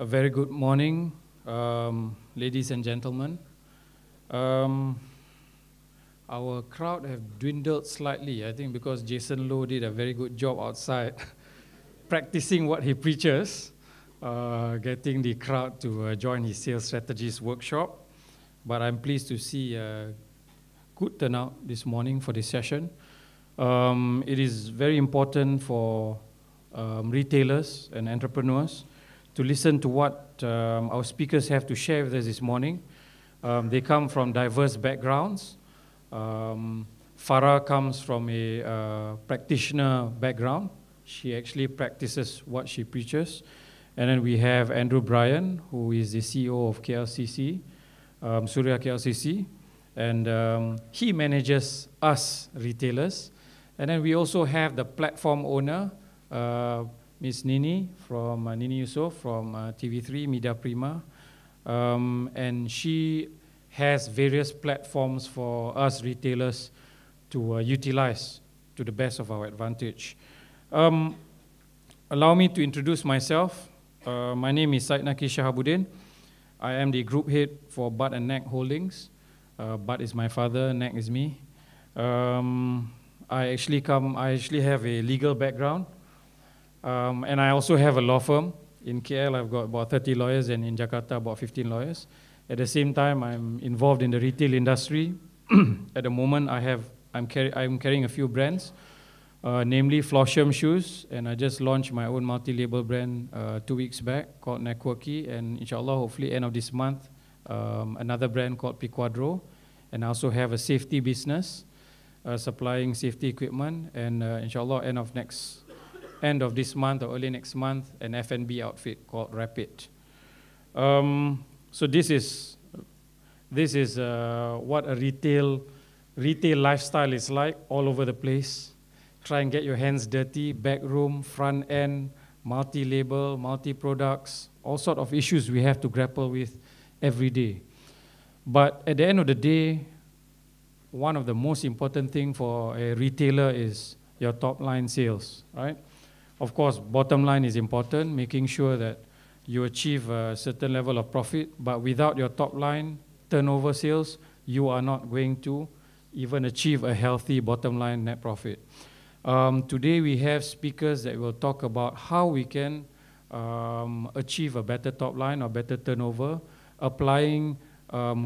A very good morning, ladies and gentlemen. Our crowd have dwindled slightly, I think because Jason Lowe did a very good job outside practicing what he preaches, getting the crowd to join his sales strategies workshop. But I'm pleased to see a good turnout this morning for this session. It is very important for retailers and entrepreneurs to listen to what our speakers have to share with us this morning. They come from diverse backgrounds. Farah comes from a practitioner background. She actually practices what she preaches. And then we have Andrew Bryan, who is the CEO of KLCC, Surya KLCC, and he manages us retailers. And then we also have the platform owner, Ms. Nini from Nini Yusof from TV3 Media Prima, and she has various platforms for us retailers to utilize to the best of our advantage. Allow me to introduce myself. My name is Syed Naki Shahabuddin. I am the group head for Bud and Neck Holdings. Bud is my father, Neck is me. I actually have a legal background. And I also have a law firm. In KL, I've got about 30 lawyers, and in Jakarta, about 15 lawyers. At the same time, I'm involved in the retail industry. At the moment, I'm carrying a few brands, namely Floshem Shoes, and I just launched my own multi-label brand 2 weeks back called Networky, and inshallah, hopefully end of this month, another brand called Piquadro, and I also have a safety business, supplying safety equipment, and inshallah, end of this month or early next month, an F&B outfit called Rapid. So this is what a retail lifestyle is like all over the place. Try and get your hands dirty, back room, front end, multi-label, multi-products, all sort of issues we have to grapple with every day. But at the end of the day, one of the most important things for a retailer is your top line sales, right? Of course, bottom line is important, making sure that you achieve a certain level of profit, but without your top line turnover sales, you are not going to even achieve a healthy bottom line net profit. Today we have speakers that will talk about how we can achieve a better top line or better turnover, applying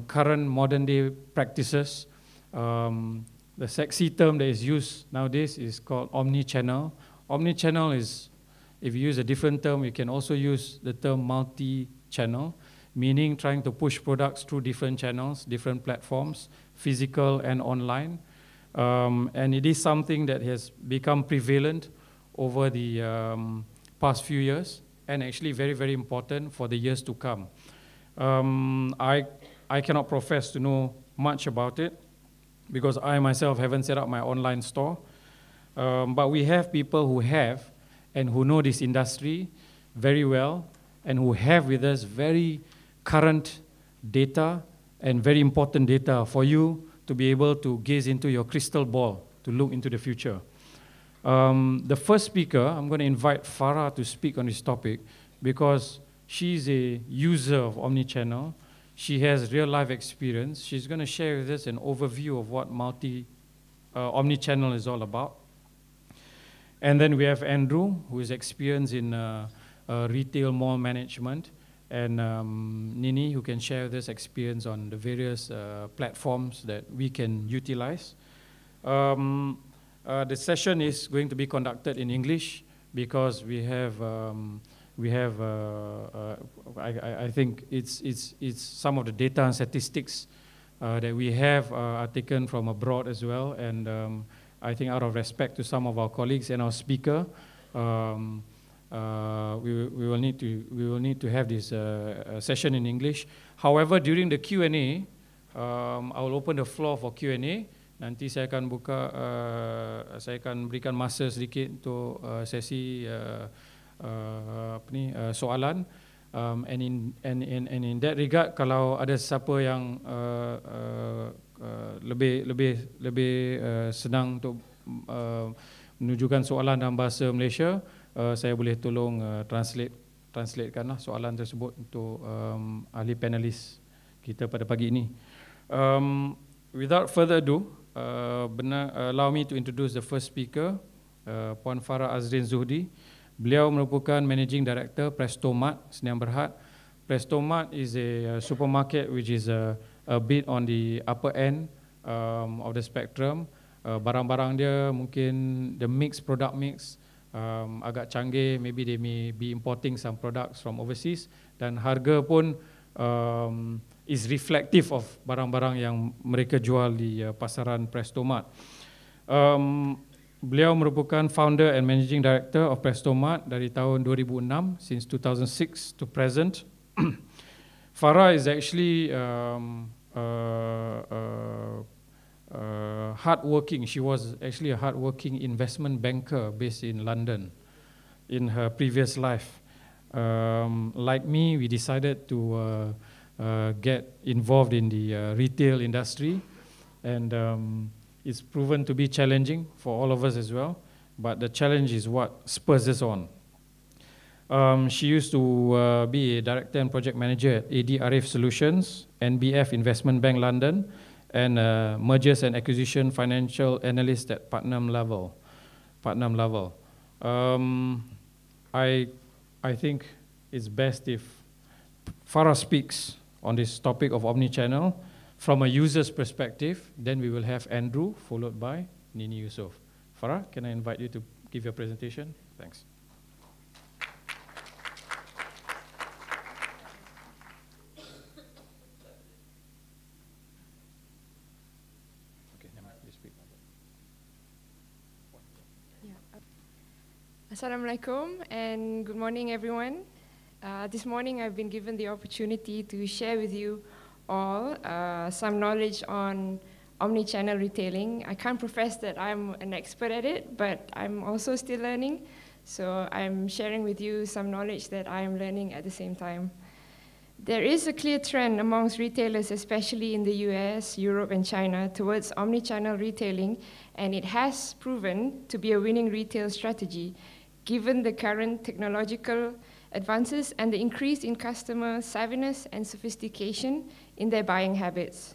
current modern day practices. The sexy term that is used nowadays is called OMNI Channel. OMNI Channel is, if you use a different term, you can also use the term multi-channel, meaning trying to push products through different channels, different platforms, physical and online. And it is something that has become prevalent over the past few years, and actually very, very important for the years to come. I cannot profess to know much about it, because I myself haven't set up my online store. But we have people who have and who know this industry very well, and who have with us very current data and very important data for you to be able to gaze into your crystal ball, to look into the future. The first speaker, I'm going to invite Farah to speak on this topic, because she's a user of OMNI Channel. She has real life experience. She's going to share with us an overview of what OMNI Channel is all about. And then we have Andrew, who is experienced in retail mall management, and Nini, who can share this experience on the various platforms that we can utilize. The session is going to be conducted in English, because I think it's some of the data and statistics that we have are taken from abroad as well, and I think out of respect to some of our colleagues and our speaker, we will need to have this session in English. However, during the Q&A, I will open the floor for Q&A. Nanti saya akan berikan masa sedikit untuk sesi soalan. And in that regard, kalau ada siapa yang lebih senang untuk menunjukkan soalan dalam bahasa Malaysia, saya boleh tolong translate translatekan lah soalan tersebut untuk ahli panelis kita pada pagi ini. Without further ado, allow me to introduce the first speaker, Puan Farah Azrin Zuhdi. Beliau merupakan Managing Director Presto Mart Sdn Bhd. Presto Mart is a supermarket which is a bit on the upper end of the spectrum. Barang-barang dia mungkin the product mix agak canggih, maybe they may be importing some products from overseas, dan harga pun is reflective of barang-barang yang mereka jual di pasaran Presto Mart. Beliau merupakan founder and managing director of Presto Mart dari tahun 2006, since 2006 to present. Farah is actually hardworking. She was actually a hardworking investment banker based in London in her previous life. Like me, we decided to get involved in the retail industry, and it's proven to be challenging for all of us as well, but the challenge is what spurs us on. She used to be a director and project manager at AD Arif Solutions, NBF Investment Bank London, and mergers and acquisition financial analyst at Putnam level. I think it's best if Farah speaks on this topic of OMNI Channel from a user's perspective. Then we will have Andrew, followed by Nini Yusof. Farah, can I invite you to give your presentation? Thanks. Assalamualaikum and good morning, everyone. This morning I've been given the opportunity to share with you all some knowledge on omni-channel retailing. I can't profess that I'm an expert at it, but I'm also still learning. So I'm sharing with you some knowledge that I'm learning at the same time. There is a clear trend amongst retailers, especially in the US, Europe, and China, towards omni-channel retailing, and it has proven to be a winning retail strategy, given the current technological advances and the increase in customer savviness and sophistication in their buying habits.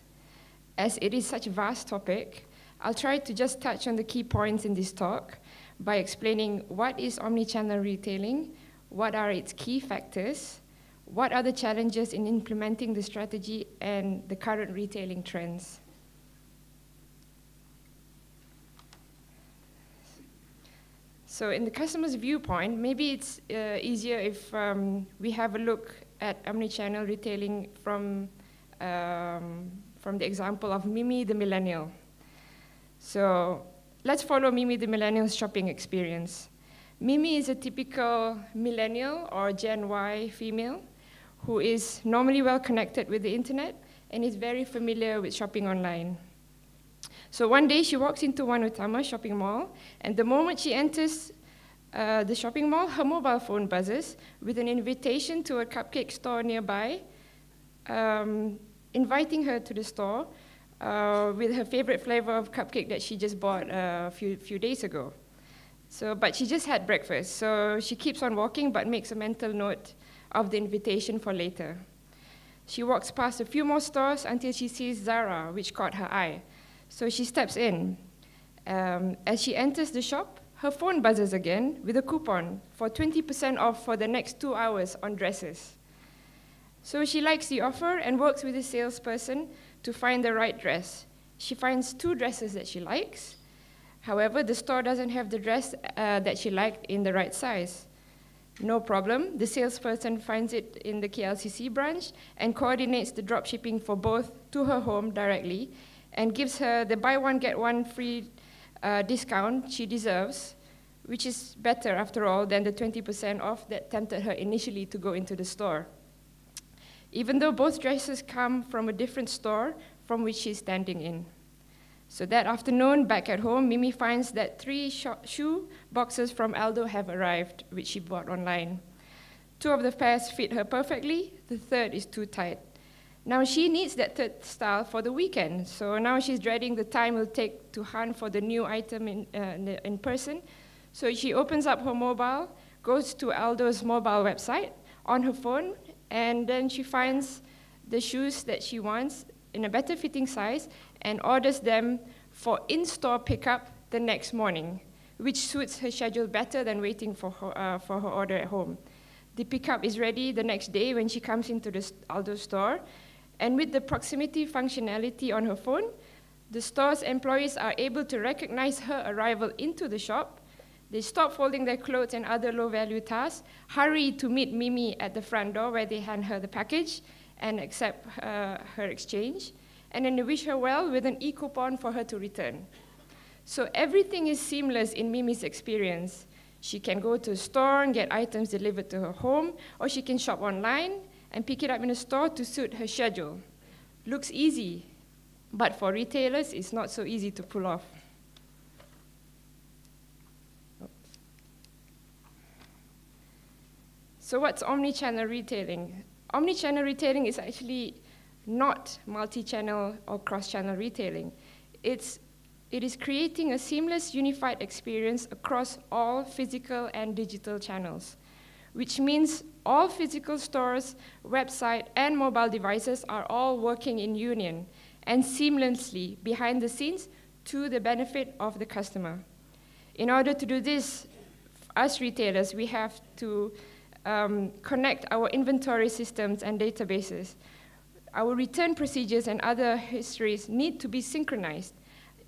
As it is such a vast topic, I'll try to just touch on the key points in this talk by explaining what is omni-channel retailing, what are its key factors, what are the challenges in implementing the strategy, and the current retailing trends. So in the customer's viewpoint, maybe it's easier if we have a look at omni-channel retailing from the example of Mimi the millennial. So let's follow Mimi the millennial's shopping experience. Mimi is a typical millennial or Gen Y female who is normally well connected with the internet and is very familiar with shopping online. So one day she walks into One Utama shopping mall, and the moment she enters the shopping mall, her mobile phone buzzes with an invitation to a cupcake store nearby, inviting her to the store with her favorite flavor of cupcake that she just bought a few days ago. But she just had breakfast, so she keeps on walking but makes a mental note of the invitation for later. She walks past a few more stores until she sees Zara, which caught her eye. So she steps in. As she enters the shop, her phone buzzes again with a coupon for 20% off for the next 2 hours on dresses. So she likes the offer and works with the salesperson to find the right dress. She finds 2 dresses that she likes. However, the store doesn't have the dress that she liked in the right size. No problem, the salesperson finds it in the KLCC branch and coordinates the drop shipping for both to her home directly, and gives her the buy one, get one free discount she deserves, which is better, after all, than the 20% off that tempted her initially to go into the store. Even though both dresses come from a different store from which she's standing in. So that afternoon, back at home, Mimi finds that 3 shoe boxes from Aldo have arrived, which she bought online. 2 of the pairs fit her perfectly, the 3rd is too tight. Now she needs that 3rd style for the weekend, so now she's dreading the time it'll take to hunt for the new item in person. So she opens up her mobile, goes to Aldo's mobile website, on her phone, and then she finds the shoes that she wants in a better fitting size and orders them for in-store pickup the next morning, which suits her schedule better than waiting for her order at home. The pickup is ready the next day when she comes into the Aldo store, and with the proximity functionality on her phone, the store's employees are able to recognize her arrival into the shop. They stop folding their clothes and other low-value tasks, hurry to meet Mimi at the front door where they hand her the package and accept her exchange, and then they wish her well with an e-coupon for her to return. So everything is seamless in Mimi's experience. She can go to a store and get items delivered to her home, or she can shop online and pick it up in a store to suit her schedule. Looks easy, but for retailers, it's not so easy to pull off. So what's omni-channel retailing? Omni-channel retailing is actually not multi-channel or cross-channel retailing. It is creating a seamless, unified experience across all physical and digital channels, which means all physical stores, website, and mobile devices are all working in union and seamlessly behind the scenes to the benefit of the customer. In order to do this, us retailers, we have to connect our inventory systems and databases. Our return procedures and other histories need to be synchronized.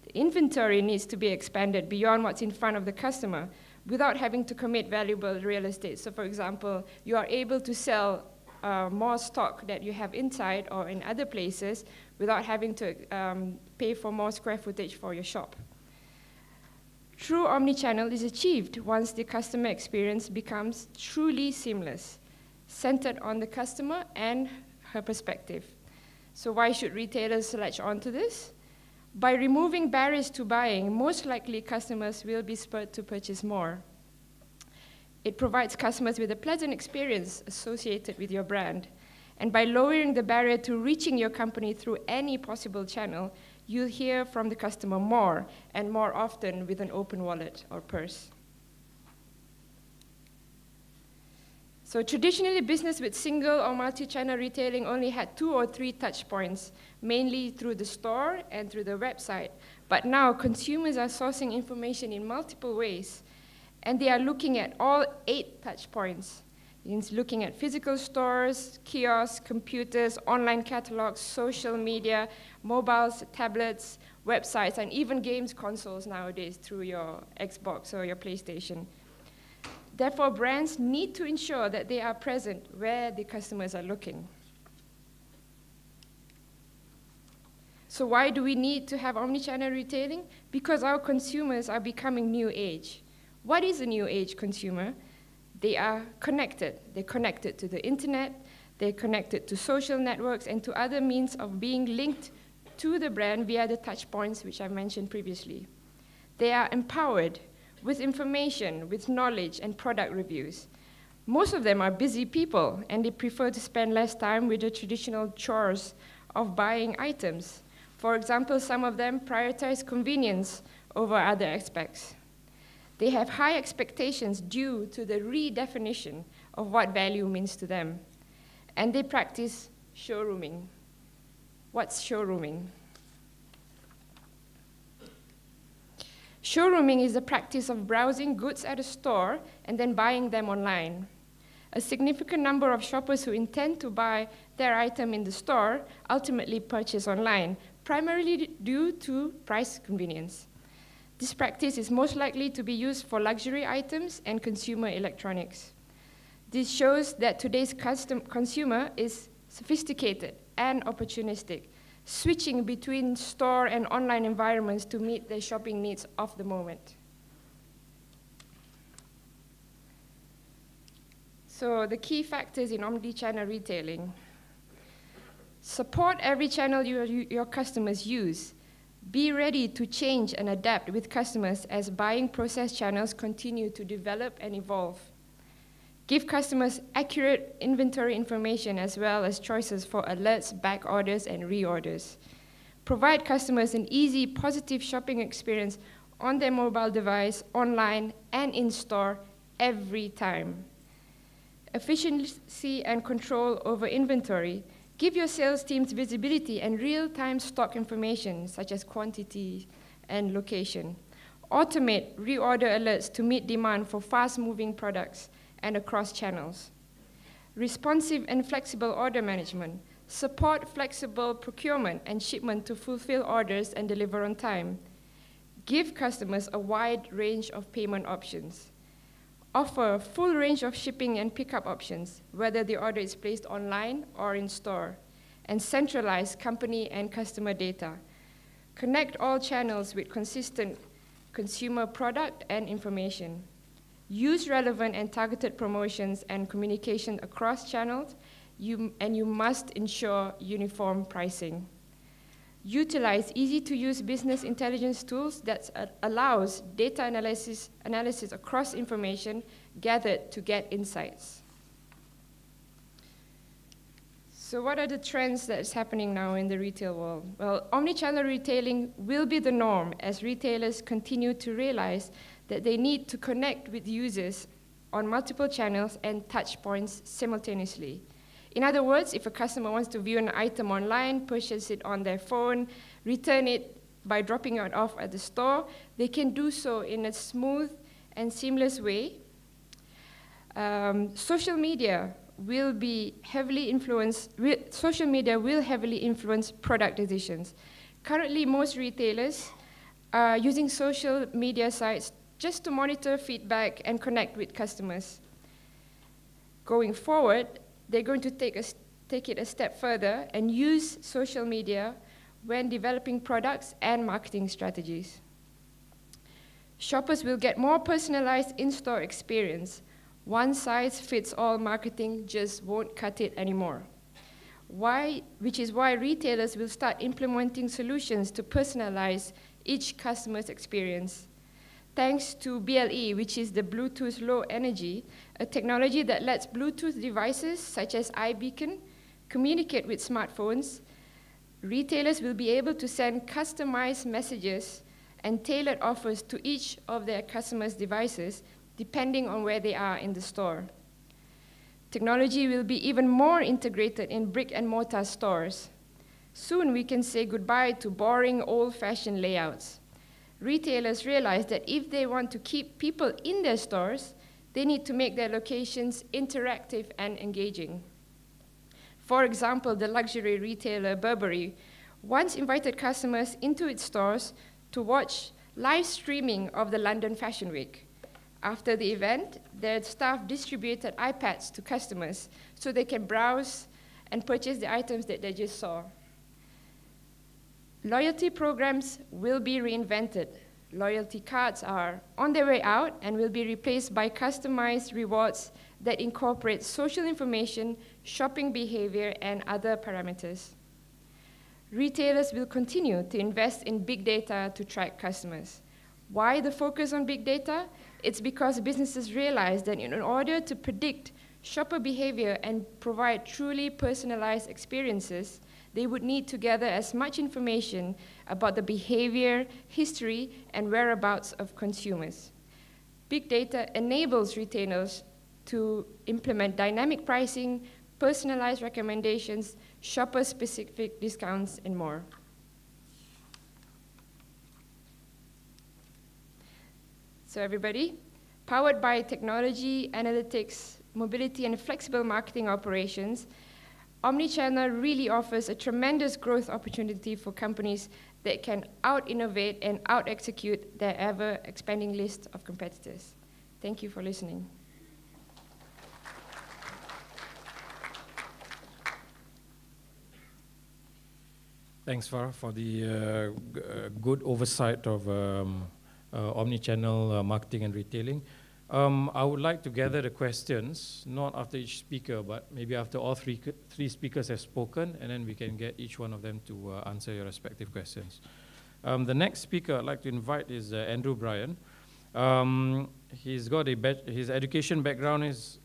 The inventory needs to be expanded beyond what's in front of the customer without having to commit valuable real estate. So for example, you are able to sell more stock that you have inside or in other places without having to pay for more square footage for your shop. True omnichannel is achieved once the customer experience becomes truly seamless, centered on the customer and her perspective. So why should retailers latch on to this? By removing barriers to buying, most likely customers will be spurred to purchase more. It provides customers with a pleasant experience associated with your brand. And by lowering the barrier to reaching your company through any possible channel, you'll hear from the customer more and more often with an open wallet or purse. So traditionally, business with single or multi-channel retailing only had 2 or 3 touch points, mainly through the store and through the website. But now consumers are sourcing information in multiple ways, and they are looking at all 8 touch points. It's looking at physical stores, kiosks, computers, online catalogs, social media, mobiles, tablets, websites, and even games consoles nowadays through your Xbox or your PlayStation. Therefore, brands need to ensure that they are present where the customers are looking. So why do we need to have omnichannel retailing? Because our consumers are becoming new age. What is a new age consumer? They are connected. They're connected to the internet, they're connected to social networks and to other means of being linked to the brand via the touch points which I mentioned previously. They are empowered with information, with knowledge and product reviews. Most of them are busy people and they prefer to spend less time with the traditional chores of buying items. For example, some of them prioritize convenience over other aspects. They have high expectations due to the redefinition of what value means to them. And they practice showrooming. What's showrooming? Showrooming is the practice of browsing goods at a store and then buying them online. A significant number of shoppers who intend to buy their item in the store ultimately purchase online, primarily due to price convenience. This practice is most likely to be used for luxury items and consumer electronics. This shows that today's consumer is sophisticated and opportunistic, switching between store and online environments to meet their shopping needs of the moment. So the key factors in omnichannel retailing. Support every channel your customers use. Be ready to change and adapt with customers as buying process channels continue to develop and evolve. Give customers accurate inventory information as well as choices for alerts, back orders, and reorders. Provide customers an easy, positive shopping experience on their mobile device, online, and in-store every time. efficiency and control over inventory. Give your sales teams visibility and real-time stock information, such as quantity and location. Automate reorder alerts to meet demand for fast-moving products and across channels. Responsive and flexible order management. Support flexible procurement and shipment to fulfill orders and deliver on time. Give customers a wide range of payment options. Offer a full range of shipping and pickup options, whether the order is placed online or in store. And centralize company and customer data. Connect all channels with consistent consumer product and information. Use relevant and targeted promotions and communication across channels, and you must ensure uniform pricing. Utilize easy-to-use business intelligence tools that allows data analysis across information gathered to get insights. So what are the trends that's happening now in the retail world? Well, omnichannel retailing will be the norm as retailers continue to realize that they need to connect with users on multiple channels and touch points simultaneously. In other words, if a customer wants to view an item online, purchase it on their phone, return it by dropping it off at the store, they can do so in a smooth and seamless way. Social media will heavily influence product decisions. Currently, most retailers are using social media sites just to monitor feedback and connect with customers. Going forward, they're going to take it a step further and use social media when developing products and marketing strategies. Shoppers will get more personalized in-store experience. One-size-fits-all marketing just won't cut it anymore. Which is why retailers will start implementing solutions to personalize each customer's experience. Thanks to BLE, which is the Bluetooth Low Energy, a technology that lets Bluetooth devices such as iBeacon communicate with smartphones, retailers will be able to send customized messages and tailored offers to each of their customers' devices depending on where they are in the store. Technology will be even more integrated in brick-and-mortar stores. Soon we can say goodbye to boring, old-fashioned layouts. Retailers realize that if they want to keep people in their stores, they need to make their locations interactive and engaging. For example, the luxury retailer Burberry once invited customers into its stores to watch live streaming of the London Fashion Week. After the event, their staff distributed iPads to customers so they can browse and purchase the items that they just saw. Loyalty programs will be reinvented. Loyalty cards are on their way out and will be replaced by customized rewards that incorporate social information, shopping behavior, and other parameters. Retailers will continue to invest in big data to track customers. Why the focus on big data? It's because businesses realize that in order to predict shopper behavior and provide truly personalized experiences, they would need to gather as much information about the behavior, history, and whereabouts of consumers. Big data enables retailers to implement dynamic pricing, personalized recommendations, shopper-specific discounts, and more. So everybody, powered by technology, analytics, mobility, and flexible marketing operations, OmniChannel really offers a tremendous growth opportunity for companies that can out-innovate and out-execute their ever-expanding list of competitors. Thank you for listening. Thanks, Farah, for the good oversight of omnichannel marketing and retailing. I would like to gather the questions, not after each speaker, but maybe after all three speakers have spoken, and then we can get each one of them to answer your respective questions. The next speaker I'd like to invite is Andrew Bryan. He's got his education background is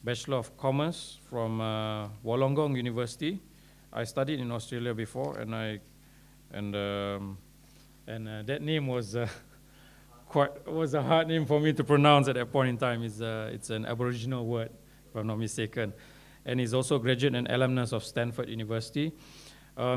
Bachelor of Commerce from Wollongong University. I studied in Australia before, and that name was was a hard name for me to pronounce at that point in time. It's an Aboriginal word, if I'm not mistaken. And he's also a graduate and alumnus of Stanford University.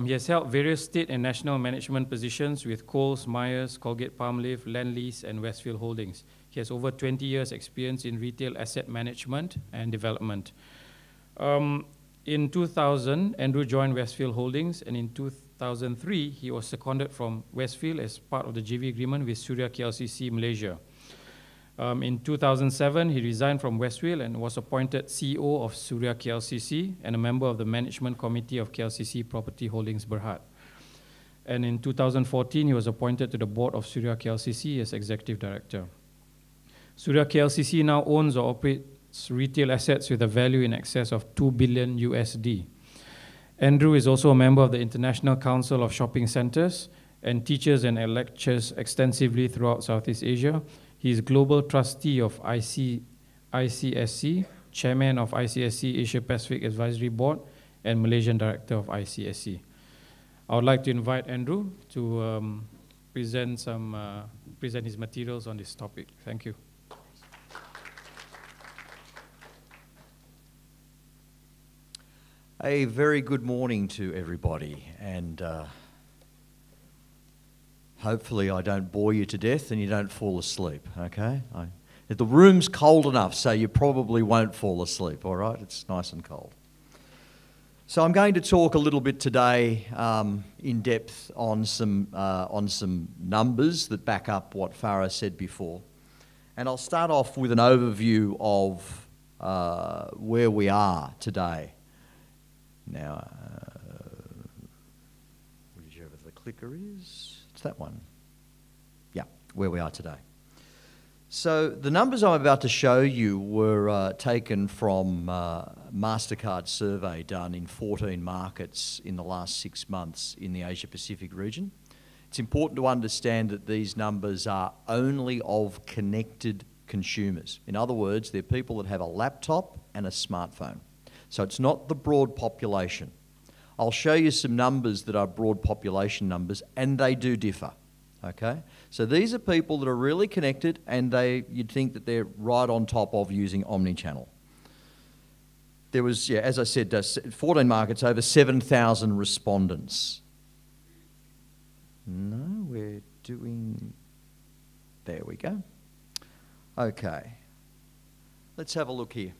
He has held various state and national management positions with Coles, Myers, Colgate-Palmolive, Lendlease, and Westfield Holdings. He has over 20 years experience in retail asset management and development. In 2000, Andrew joined Westfield Holdings, and in 2003, he was seconded from Westfield as part of the JV agreement with Suria KLCC Malaysia. In 2007, he resigned from Westfield and was appointed CEO of Suria KLCC and a member of the management committee of KLCC Property Holdings Berhad. And in 2014, he was appointed to the board of Suria KLCC as executive director. Suria KLCC now owns or operates retail assets with a value in excess of $2 billion USD. Andrew is also a member of the International Council of Shopping Centers and teaches and lectures extensively throughout Southeast Asia. He is Global Trustee of ICSC, Chairman of ICSC Asia Pacific Advisory Board, and Malaysian Director of ICSC. I would like to invite Andrew to present his materials on this topic. Thank you. A very good morning to everybody, and hopefully I don't bore you to death and you don't fall asleep, okay? The room's cold enough, so you probably won't fall asleep, all right? It's nice and cold. So I'm going to talk a little bit today in depth on some numbers that back up what Farah said before. And I'll start off with an overview of where we are today. Now, whichever the clicker is, it's that one. Yeah, where we are today. So the numbers I'm about to show you were taken from MasterCard survey done in 14 markets in the last 6 months in the Asia Pacific region. It's important to understand that these numbers are only of connected consumers. In other words, they're people that have a laptop and a smartphone. So it's not the broad population. I'll show you some numbers that are broad population numbers, and they do differ, okay? So these are people that are really connected, and you'd think that they're right on top of using OMNI Channel. There was, yeah, as I said, 14 markets, over 7,000 respondents. No, we're doing, there we go. Okay, let's have a look here.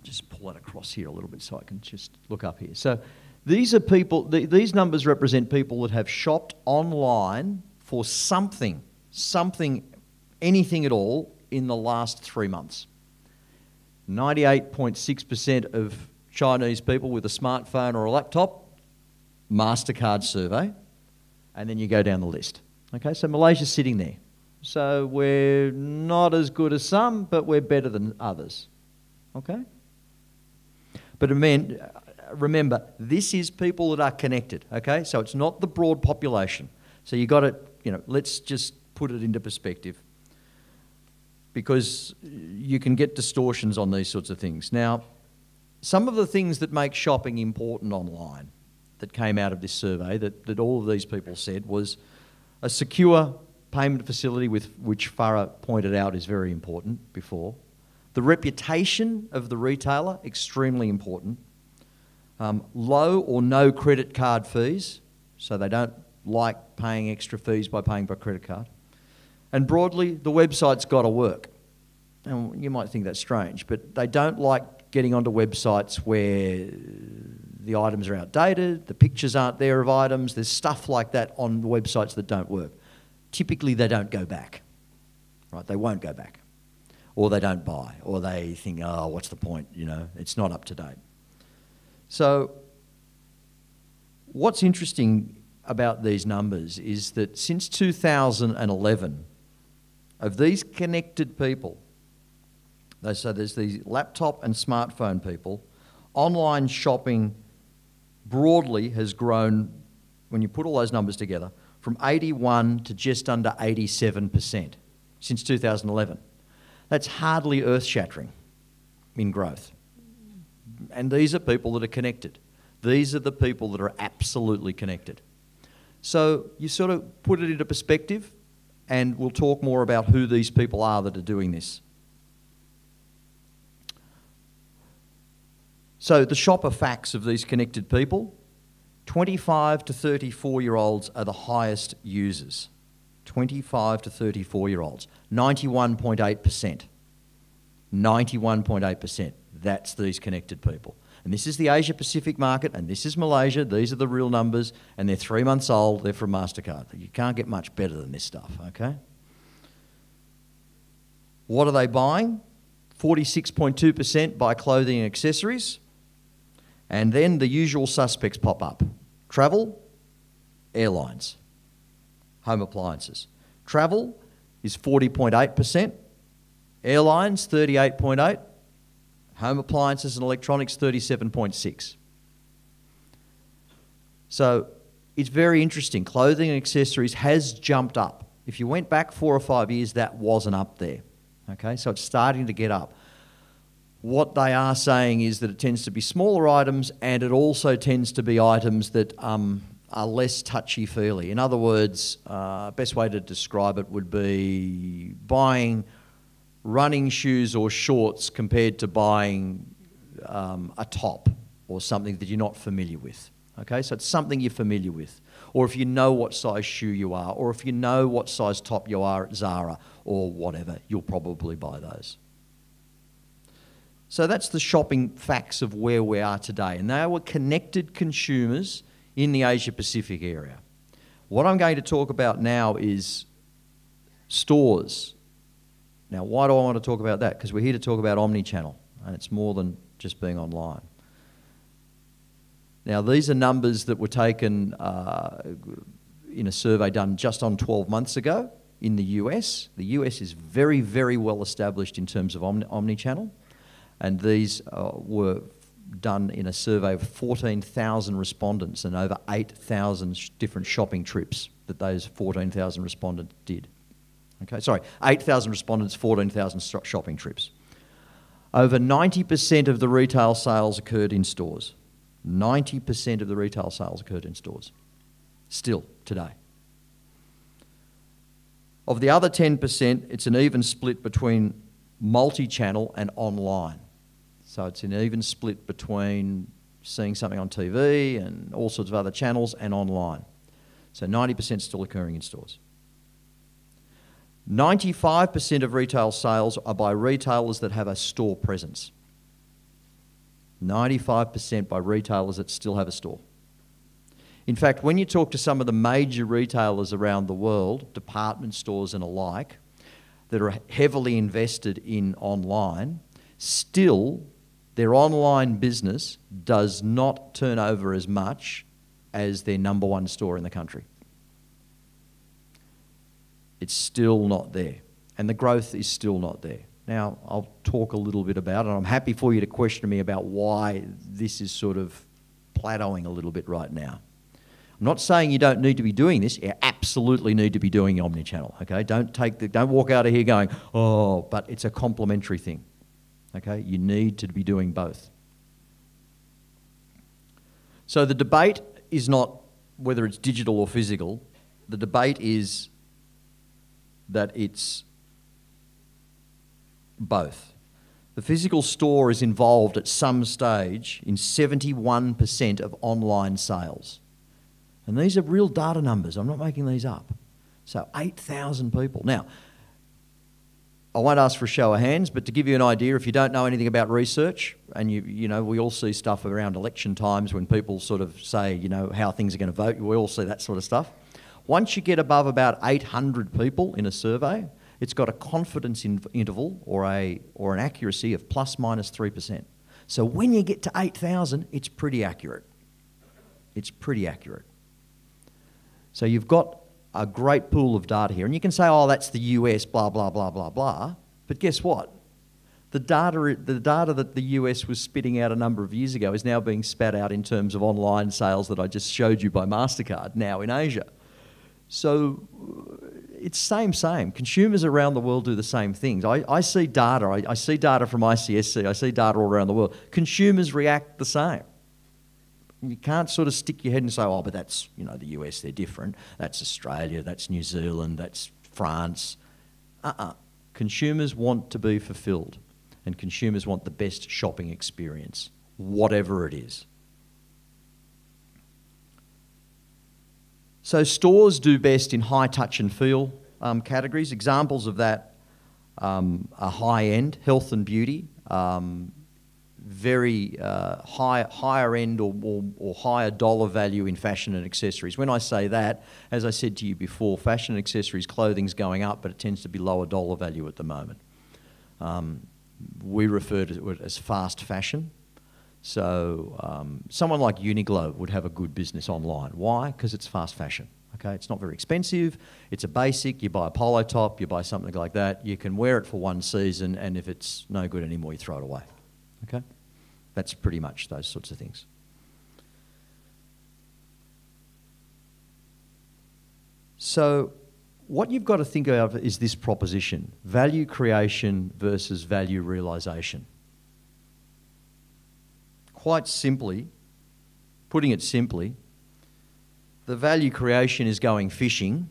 Just pull that across here a little bit so I can just look up here. So these are people, these numbers represent people that have shopped online for something, anything at all in the last 3 months. 98.6% of Chinese people with a smartphone or a laptop, MasterCard survey, and then you go down the list. Okay, so Malaysia's sitting there. So we're not as good as some, but we're better than others. Okay? But remember, this is people that are connected, okay? So it's not the broad population. So you got to, let's just put it into perspective, because you can get distortions on these sorts of things. Now, some of the things that make shopping important online that came out of this survey that all of these people said was a secure payment facility, with which Farah pointed out is very important before. The reputation of the retailer, extremely important. Low or no credit card fees, so they don't like paying extra fees by paying by credit card. And broadly, the website's got to work. And you might think that's strange, but they don't like getting onto websites where the items are outdated, the pictures aren't there of items, there's stuff like that on the websites that don't work. Typically, they don't go back, right? They won't go back. Or they don't buy, or they think, oh, what's the point, it's not up to date. So what's interesting about these numbers is that since 2011, of these connected people, so there's these laptop and smartphone people, online shopping broadly has grown, when you put all those numbers together, from 81 to just under 87% since 2011. That's hardly earth-shattering in growth. And these are people that are connected. These are the people that are absolutely connected. So you sort of put it into perspective. and we'll talk more about who these people are that are doing this. So the shopper facts of these connected people: 25 to 34-year-olds are the highest users. 25 to 34-year-olds, 91.8%. 91.8%. That's these connected people. And this is the Asia-Pacific market, and this is Malaysia. These are the real numbers, and they're 3 months old. They're from MasterCard. You can't get much better than this stuff, okay? What are they buying? 46.2% buy clothing and accessories. And then the usual suspects pop up: travel, airlines, home appliances. Travel is 40.8%, airlines 38.8%, home appliances and electronics 37.6%. So it's very interesting. Clothing and accessories has jumped up. If you went back 4 or 5 years, that wasn't up there. Okay, so it's starting to get up. What they are saying is that it tends to be smaller items, and it also tends to be items that are less touchy-feely. In other words, best way to describe it would be buying running shoes or shorts compared to buying a top or something that you're not familiar with. Okay, so it's something you're familiar with. Or if you know what size shoe you are, or if you know what size top you are at Zara or whatever, you'll probably buy those. So that's the shopping facts of where we are today. And they were connected consumers in the Asia-Pacific area. What I'm going to talk about now is stores. Now, why do I want to talk about that? Because we're here to talk about OMNI Channel, and it's more than just being online. Now, these are numbers that were taken in a survey done just on 12 months ago in the US. The US is very, very well established in terms of OMNI Channel. And these were done in a survey of 14,000 respondents and over 8,000 different shopping trips that those 14,000 respondents did. Okay, sorry, 8,000 respondents, 14,000 shopping trips. Over 90% of the retail sales occurred in stores. 90% of the retail sales occurred in stores, still today. Of the other 10%, it's an even split between multi-channel and online. So it's an even split between seeing something on TV and all sorts of other channels and online. So 90% still occurring in stores. 95% of retail sales are by retailers that have a store presence. 95% by retailers that still have a store. In fact, when you talk to some of the major retailers around the world, department stores and alike, that are heavily invested in online, still their online business does not turn over as much as their number one store in the country. It's still not there, and the growth is still not there. Now, I'll talk a little bit about it, and I'm happy for you to question me about why this is sort of plateauing a little bit right now. I'm not saying you don't need to be doing this. You absolutely need to be doing OMNI Channel, okay? Don't walk out of here going, oh, but it's a complementary thing, okay? You need to be doing both. So the debate is not whether it's digital or physical. The debate is that it's both. The physical store is involved at some stage in 71% of online sales. And these are real data numbers. I'm not making these up. So 8,000 people. Now, I won't ask for a show of hands, but to give you an idea, if you don't know anything about research, and you know, we all see stuff around election times when people sort of say, you know, how things are going to vote. We all see that sort of stuff. Once you get above about 800 people in a survey, it's got a confidence interval or an accuracy of plus minus 3%. So when you get to 8,000, it's pretty accurate. It's pretty accurate. So you've got a great pool of data here. And you can say, oh, that's the US, blah, blah, blah, blah, blah. But guess what? The data that the US was spitting out a number of years ago is now being spat out in terms of online sales that I just showed you by MasterCard now in Asia. So it's same. Consumers around the world do the same things. I see data. I see data from ICSC. I see data all around the world. Consumers react the same. You can't sort of stick your head and say, oh, but that's, you know, the US, they're different. That's Australia, that's New Zealand, that's France. Consumers want to be fulfilled, and consumers want the best shopping experience, whatever it is. So stores do best in high touch and feel categories. Examples of that are high-end, health and beauty, very higher end or higher dollar value in fashion and accessories. When I say that, as I said to you before, fashion and accessories, clothing's going up, but it tends to be lower dollar value at the moment. We refer to it as fast fashion. So someone like Uniqlo would have a good business online. Why? Because it's fast fashion. Okay, it's not very expensive. It's a basic. You buy a polo top, you buy something like that. You can wear it for one season, and if it's no good anymore, you throw it away. Okay, that's pretty much those sorts of things. So what you've got to think of is this proposition: value creation versus value realisation. Quite simply, putting it simply, the value creation is going fishing.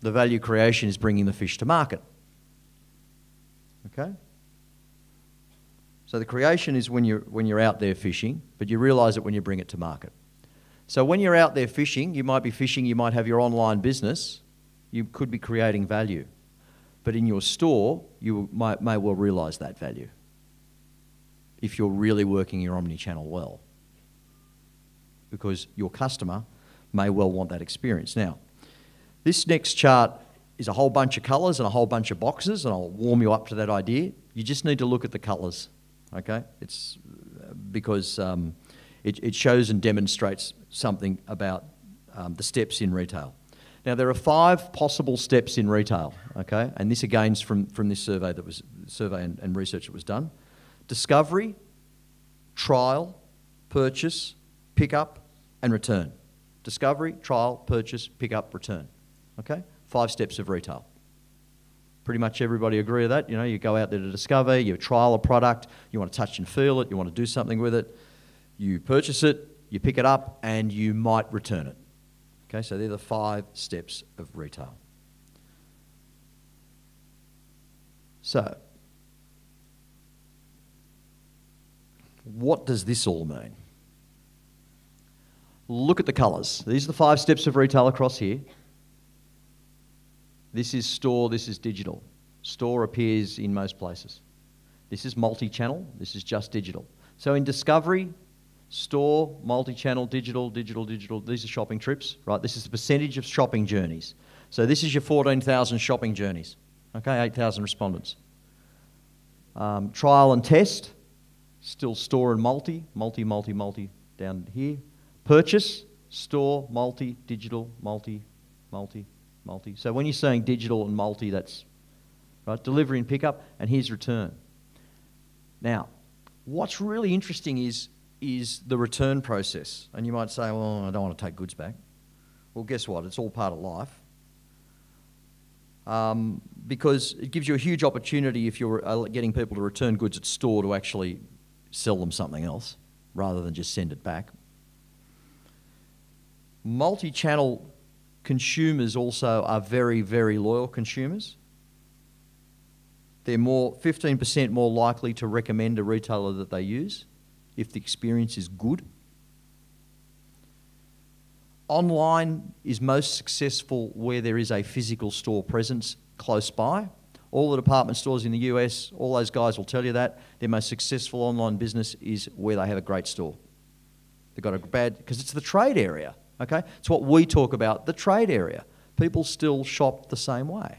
The value creation is bringing the fish to market. Okay? So the creation is when you're out there fishing, but you realise it when you bring it to market. So when you're out there fishing, you might have your online business, you could be creating value. But in your store, you may well realise that value, if you're really working your OMNI Channel well, because your customer may well want that experience. Now, this next chart is a whole bunch of colours and a whole bunch of boxes, and I'll warm you up to that idea. You just need to look at the colours, okay? It's because it shows and demonstrates something about the steps in retail. Now, there are 5 possible steps in retail, okay? And this again is from this survey and research that was done. Discovery, trial, purchase, pick up, and return. Discovery, trial, purchase, pick up, return. Okay? 5 steps of retail. Pretty much everybody agree with that. You know, you go out there to discover, you trial a product, you want to touch and feel it, you want to do something with it, you purchase it, you pick it up, and you might return it. Okay, so they're the 5 steps of retail. So, what does this all mean? Look at the colours. These are the 5 steps of retail across here. This is store, this is digital. Store appears in most places. This is multi-channel, this is just digital. So in discovery, store, multi-channel, digital, these are shopping trips, right? This is the percentage of shopping journeys. So this is your 14,000 shopping journeys, okay, 8,000 respondents. Trial and test, still store and multi down here. Purchase, store, multi, digital, multi. So when you're saying digital and multi, that's right, delivery and pickup, and here's return. Now, what's really interesting is the return process. And you might say, well, I don't want to take goods back. Well, guess what? It's all part of life. Because it gives you a huge opportunity if you're getting people to return goods at store to actually sell them something else rather than just send it back. Multi-channel consumers also are very, very loyal consumers. They're 15% more likely to recommend a retailer that they use if the experience is good. Online is most successful where there is a physical store presence close by. All the department stores in the US, all those guys will tell you that. Their most successful online business is where they have a great store. They've got because it's the trade area, okay? It's what we talk about, the trade area. People still shop the same way,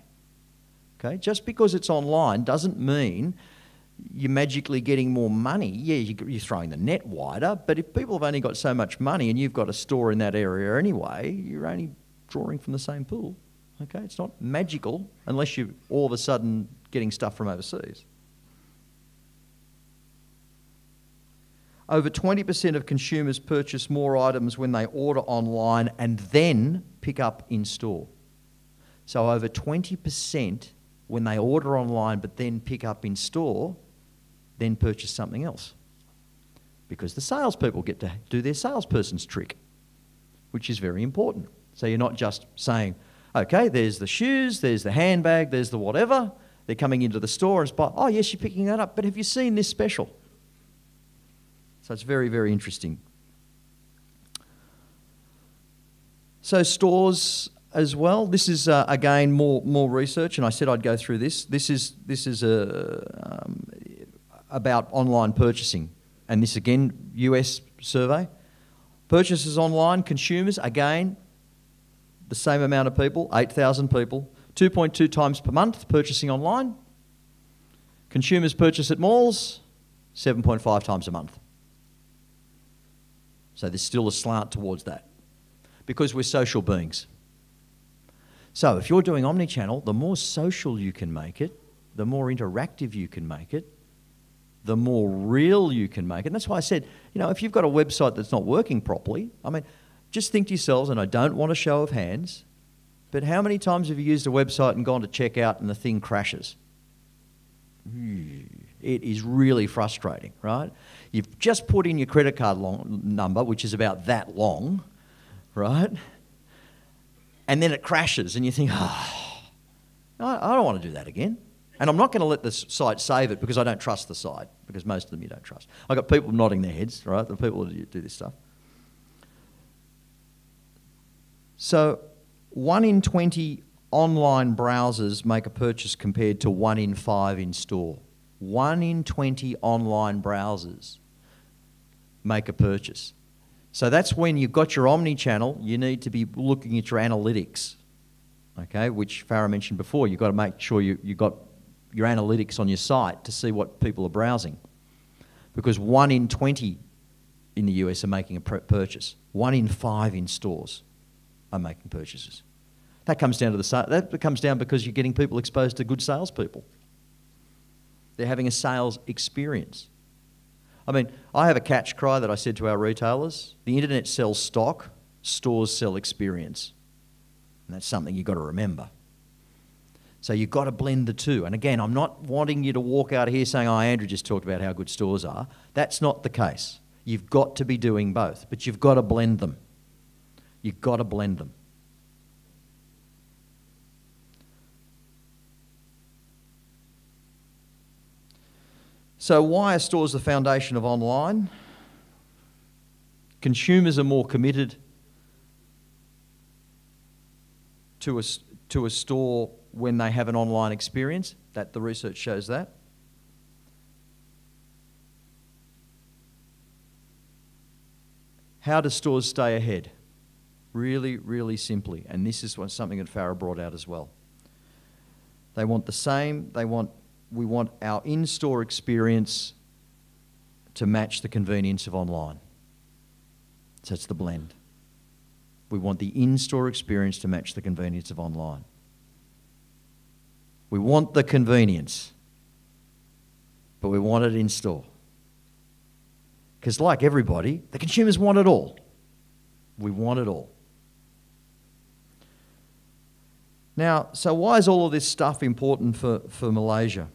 okay? Just because it's online doesn't mean you're magically getting more money. Yeah, you're throwing the net wider, but if people have only got so much money and you've got a store in that area anyway, you're only drawing from the same pool. Okay, it's not magical unless you're all of a sudden getting stuff from overseas. Over 20% of consumers purchase more items when they order online and then pick up in store. So over 20% when they order online but then pick up in store, then purchase something else. Because the salespeople get to do their salesperson's trick, which is very important. So you're not just saying, Okay, there's the shoes, there's the handbag, there's the whatever. They're coming into the store and it's oh yes, you're picking that up, but have you seen this special? So it's very, very interesting. So stores as well. This is again more research, and I said I'd go through this. This is about online purchasing, and this again US survey. Purchases online, consumers again, the same amount of people, 8,000 people, 2.2 times per month purchasing online. Consumers purchase at malls, 7.5 times a month. So there's still a slant towards that because we're social beings. So if you're doing OMNI Channel, the more social you can make it, the more interactive you can make it, the more real you can make it. And that's why I said, you know, if you've got a website that's not working properly, I mean, just think to yourselves, and I don't want a show of hands, but how many times have you used a website and gone to check out and the thing crashes? It is really frustrating, right? You've just put in your credit card number, which is about that long, right? And then it crashes and you think, oh, I don't want to do that again. And I'm not going to let the site save it because I don't trust the site, because most of them you don't trust. I've got people nodding their heads, right? The people that do this stuff. So 1 in 20 online browsers make a purchase compared to 1 in 5 in store. 1 in 20 online browsers make a purchase. So that's when you've got your OMNI channel, you need to be looking at your analytics, okay, which Farah mentioned before. You've got to make sure you've got your analytics on your site to see what people are browsing. Because 1 in 20 in the US are making a purchase. 1 in 5 in stores are making purchases. That comes down to that comes down because you're getting people exposed to good salespeople. They're having a sales experience. I mean, I have a catch cry that I said to our retailers: the internet sells stock, stores sell experience. And that's something you've got to remember. So you've got to blend the two. And again, I'm not wanting you to walk out of here saying, oh, Andrew just talked about how good stores are. That's not the case. You've got to be doing both, but you've got to blend them. You've got to blend them. So why are stores the foundation of online? Consumers are more committed to a store when they have an online experience. That the research shows that. How do stores stay ahead? Really, really simply. And this is something that Farah brought out as well. They want the same. We want our in-store experience to match the convenience of online. So it's the blend. We want the in-store experience to match the convenience of online. We want the convenience, but we want it in store. Because like everybody, the consumers want it all. We want it all. Now, so why is all of this stuff important for Malaysia?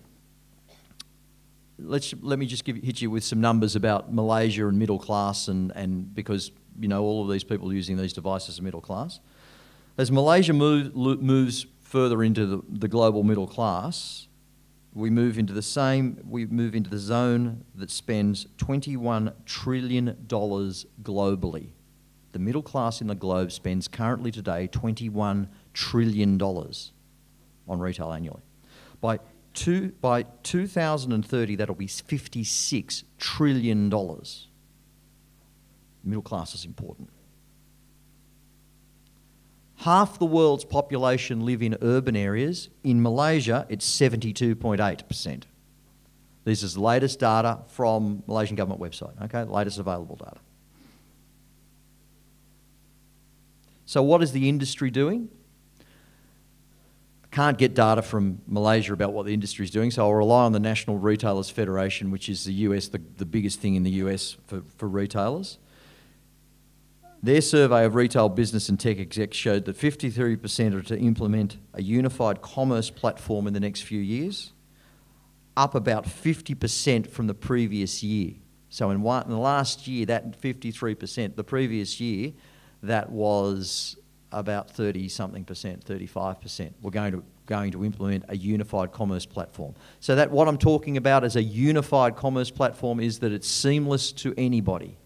Let me just hit you with some numbers about Malaysia and middle class, and because you know all of these people using these devices are middle class. As Malaysia moves further into the global middle class, we move into the zone that spends $21 trillion globally. The middle class in the globe spends currently today $21 trillion on retail annually. By 2030, that'll be $56 trillion. Middle class is important. Half the world's population live in urban areas. In Malaysia, it's 72.8%. This is the latest data from Malaysian government website, okay? Latest available data. So what is the industry doing? Can't get data from Malaysia about what the industry is doing, so I'll rely on the National Retailers Federation, which is the US, the biggest thing in the US for retailers. Their survey of retail business and tech execs showed that 53% are to implement a unified commerce platform in the next few years, up about 50% from the previous year. So in the last year, that 53%, the previous year, that was about 30-something%, 35%. We're going to implement a unified commerce platform. So that what I'm talking about as a unified commerce platform is that it's seamless to anybody.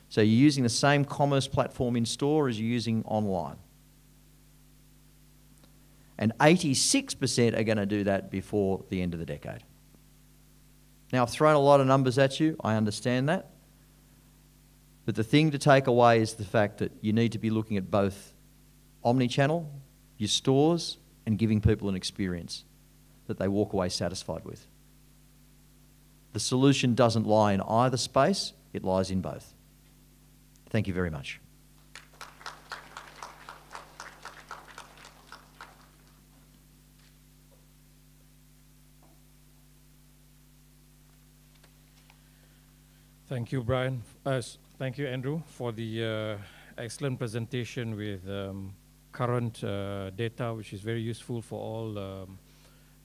So you're using the same commerce platform in store as you're using online. And 86% are going to do that before the end of the decade. Now, I've thrown a lot of numbers at you. I understand that. But the thing to take away is the fact that you need to be looking at both OMNI Channel, your stores, and giving people an experience that they walk away satisfied with. The solution doesn't lie in either space, it lies in both. Thank you very much. Thank you, Brian. Thank you, Andrew, for the excellent presentation with current data, which is very useful for all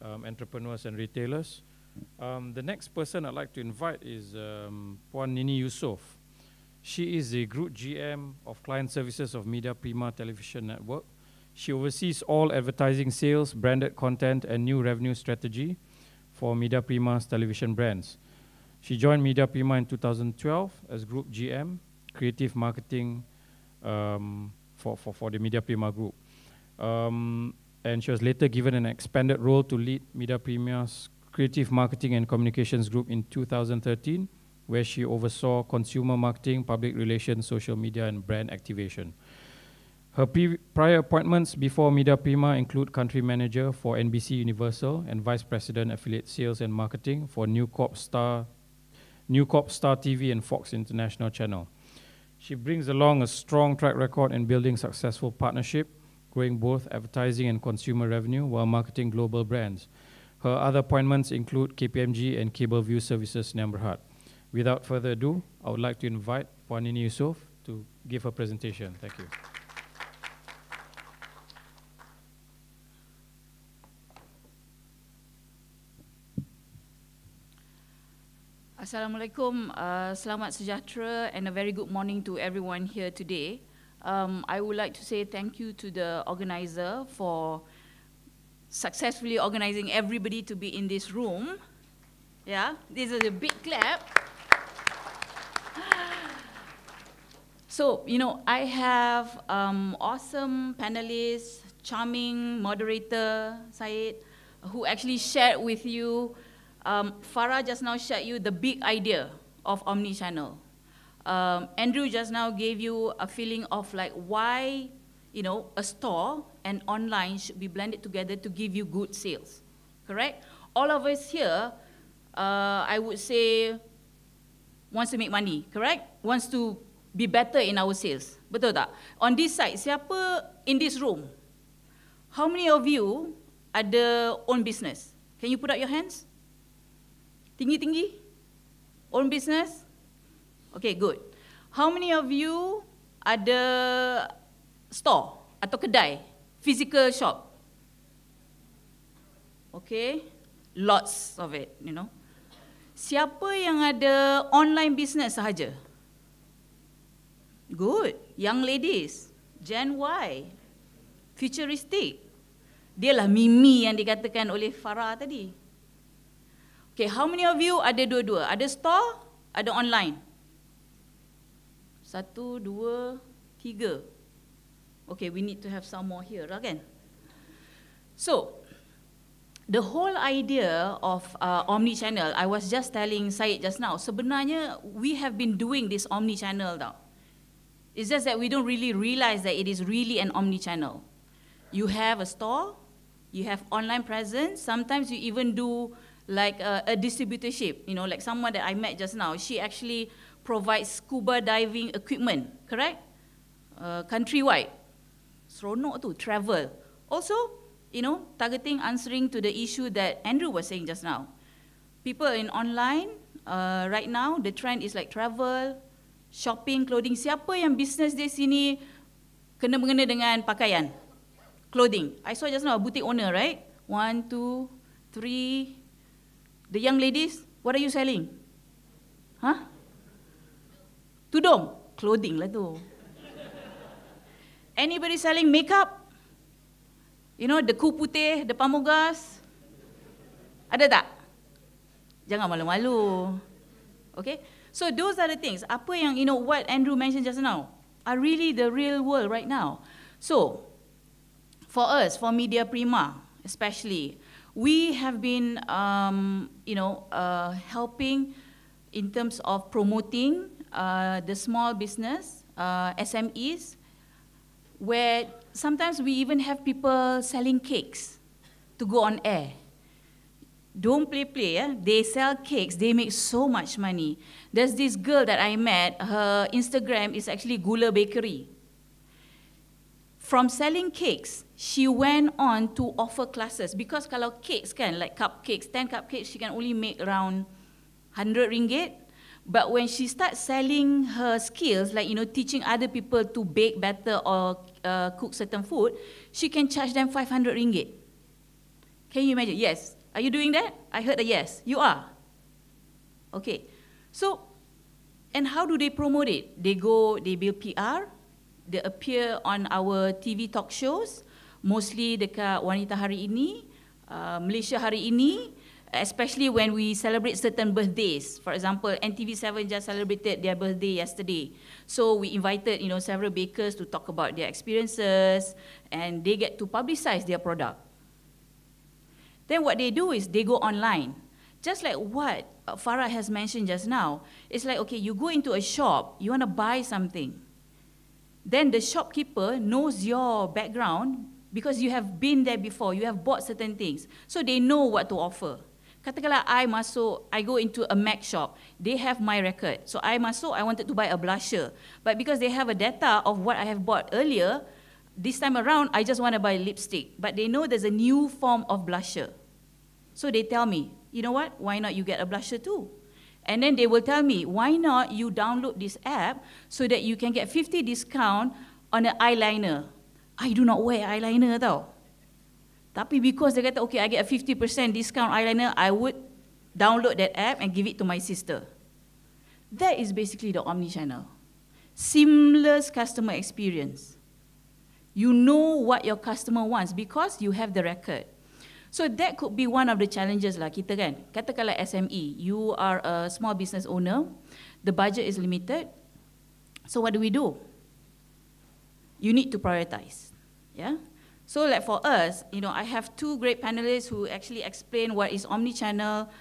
entrepreneurs and retailers. The next person I'd like to invite is Puan Nini Yusof. She is the Group GM of Client Services of Media Prima Television Network. She oversees all advertising sales, branded content, and new revenue strategy for Media Prima's television brands. She joined Media Prima in 2012 as Group GM, Creative Marketing for the Media Prima Group. And she was later given an expanded role to lead Media Prima's Creative Marketing and Communications Group in 2013, where she oversaw consumer marketing, public relations, social media, and brand activation. Her prior appointments before Media Prima include Country Manager for NBC Universal and Vice President Affiliate Sales and Marketing for New Corp Star TV and Fox International Channel. She brings along a strong track record in building successful partnership, growing both advertising and consumer revenue while marketing global brands. Her other appointments include KPMG and Cable View Services Sdn Bhd. Without further ado, I would like to invite Puan Nini Yusof to give her presentation. Thank you. Assalamualaikum, selamat sejahtera and a very good morning to everyone here today. I would like to say thank you to the organizer for successfully organizing everybody to be in this room. Yeah, this is a big clap. So, you know, I have awesome panelists, charming moderator, Syed, who actually shared with you. Farah just now shared you the big idea of OMNI Channel. Andrew just now gave you a feeling of like why, you know, a store and online should be blended together to give you good sales, correct? All of us here, I would say, wants to make money, correct? Wants to be better in our sales, betul tak? On this side, siapa in this room? How many of you ada own business? Can you put up your hands? Tinggi-tinggi? Own business? Okay, good. How many of you ada store atau kedai, physical shop? Okay, lots of it, you know. Siapa yang ada online business sahaja? Good. Young ladies, Gen Y, futuristic. Dialah Mimi yang dikatakan oleh Farah tadi. Okay, how many of you ada dua-dua? Ada store, ada online? 1, 2, 3. Okay, we need to have some more here, kan? So, the whole idea of OMNI Channel, I was just telling Syed just now, sebenarnya we have been doing this OMNI Channel tau. It's just that we don't really realize that it is really an OMNI Channel. You have a store, you have online presence, sometimes you even do like a distributorship, you know, like someone that I met just now, she actually provides scuba diving equipment, correct? Countrywide. Seronok tu, travel. Also, you know, targeting, answering to the issue that Andrew was saying just now. People in online, right now, the trend is like travel, shopping, clothing. Siapa yang business di sini kena-mengena dengan pakaian? Clothing. I saw just now a boutique owner, right? 1, 2, 3. The young ladies, what are you selling? Huh? Tudung. Clothing lah tu. Anybody selling makeup? You know, the kuh putih, the pamugas? Ada tak? Jangan malu-malu. Okay? So those are the things. Apa yang, you know, what Andrew mentioned just now are really the real world right now. So, for us, for Media Prima especially, we have been, helping in terms of promoting the small business, SMEs, where sometimes we even have people selling cakes to go on air. Don't play, yeah? They sell cakes, they make so much money. There's this girl that I met, her Instagram is actually Gula Bakery. From selling cakes, she went on to offer classes, because kalau cakes kan, like cupcakes, 10 cupcakes, she can only make around 100 ringgit. But when she starts selling her skills, like, you know, teaching other people to bake better or cook certain food, she can charge them 500 ringgit. Can you imagine? Yes. Are you doing that? I heard a yes. You are. Okay. So, and how do they promote it? They build PR, they appear on our TV talk shows, mostly dekat Wanita Hari Ini, Malaysia Hari Ini, especially when we celebrate certain birthdays. For example, NTV7 just celebrated their birthday yesterday. So we invited, you know, several bakers to talk about their experiences, and they get to publicize their product. Then what they do is they go online. Just like what Farah has mentioned just now, it's like, okay, you go into a shop, you want to buy something. Then the shopkeeper knows your background because you have been there before, you have bought certain things. So they know what to offer. Katakanlah I go into a Mac shop, they have my record. So I wanted to buy a blusher. But because they have a data of what I have bought earlier, this time around, I just want to buy lipstick. But they know there's a new form of blusher. So they tell me, you know what, why not you get a blusher too? And then they will tell me, why not you download this app so that you can get 50 discount on an eyeliner. I do not wear eyeliner tau. Tapi because they kata, okay, I get a 50% discount eyeliner, I would download that app and give it to my sister. That is basically the OMNI Channel. Seamless customer experience. You know what your customer wants because you have the record. So that could be one of the challenges lah kita kan. Katakanlah SME, you are a small business owner, the budget is limited. So what do? You need to prioritize, yeah? So like for us, you know, I have two great panelists who actually explain what is OMNI Channel,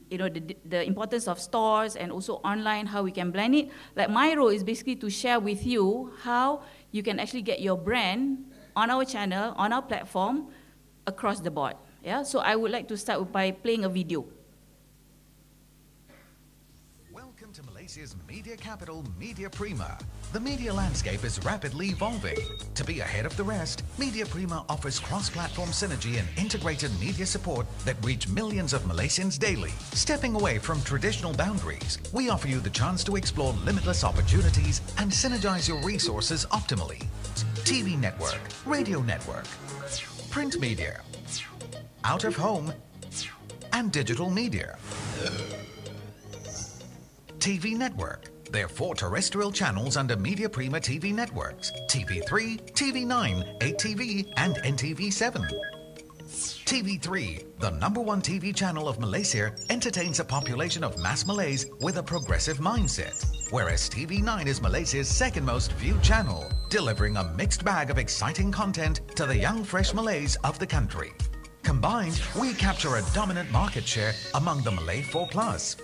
you know, the importance of stores and also online, how we can blend it. Like my role is basically to share with you how you can actually get your brand on our channel, on our platform, across the board. Yeah? So I would like to start by playing a video. Welcome to Malaysia's media capital, Media Prima. The media landscape is rapidly evolving. To be ahead of the rest, Media Prima offers cross-platform synergy and integrated media support that reach millions of Malaysians daily. Stepping away from traditional boundaries, we offer you the chance to explore limitless opportunities and synergize your resources optimally. TV network, radio network, print media, out of home, and digital media. TV network. There are 4 terrestrial channels under Media Prima TV networks: TV3, TV9, 8TV, and NTV7. TV3, the #1 TV channel of Malaysia, entertains a population of mass Malays with a progressive mindset, whereas TV9 is Malaysia's second most viewed channel, delivering a mixed bag of exciting content to the young fresh Malays of the country. Combined, we capture a dominant market share among the Malay 4+.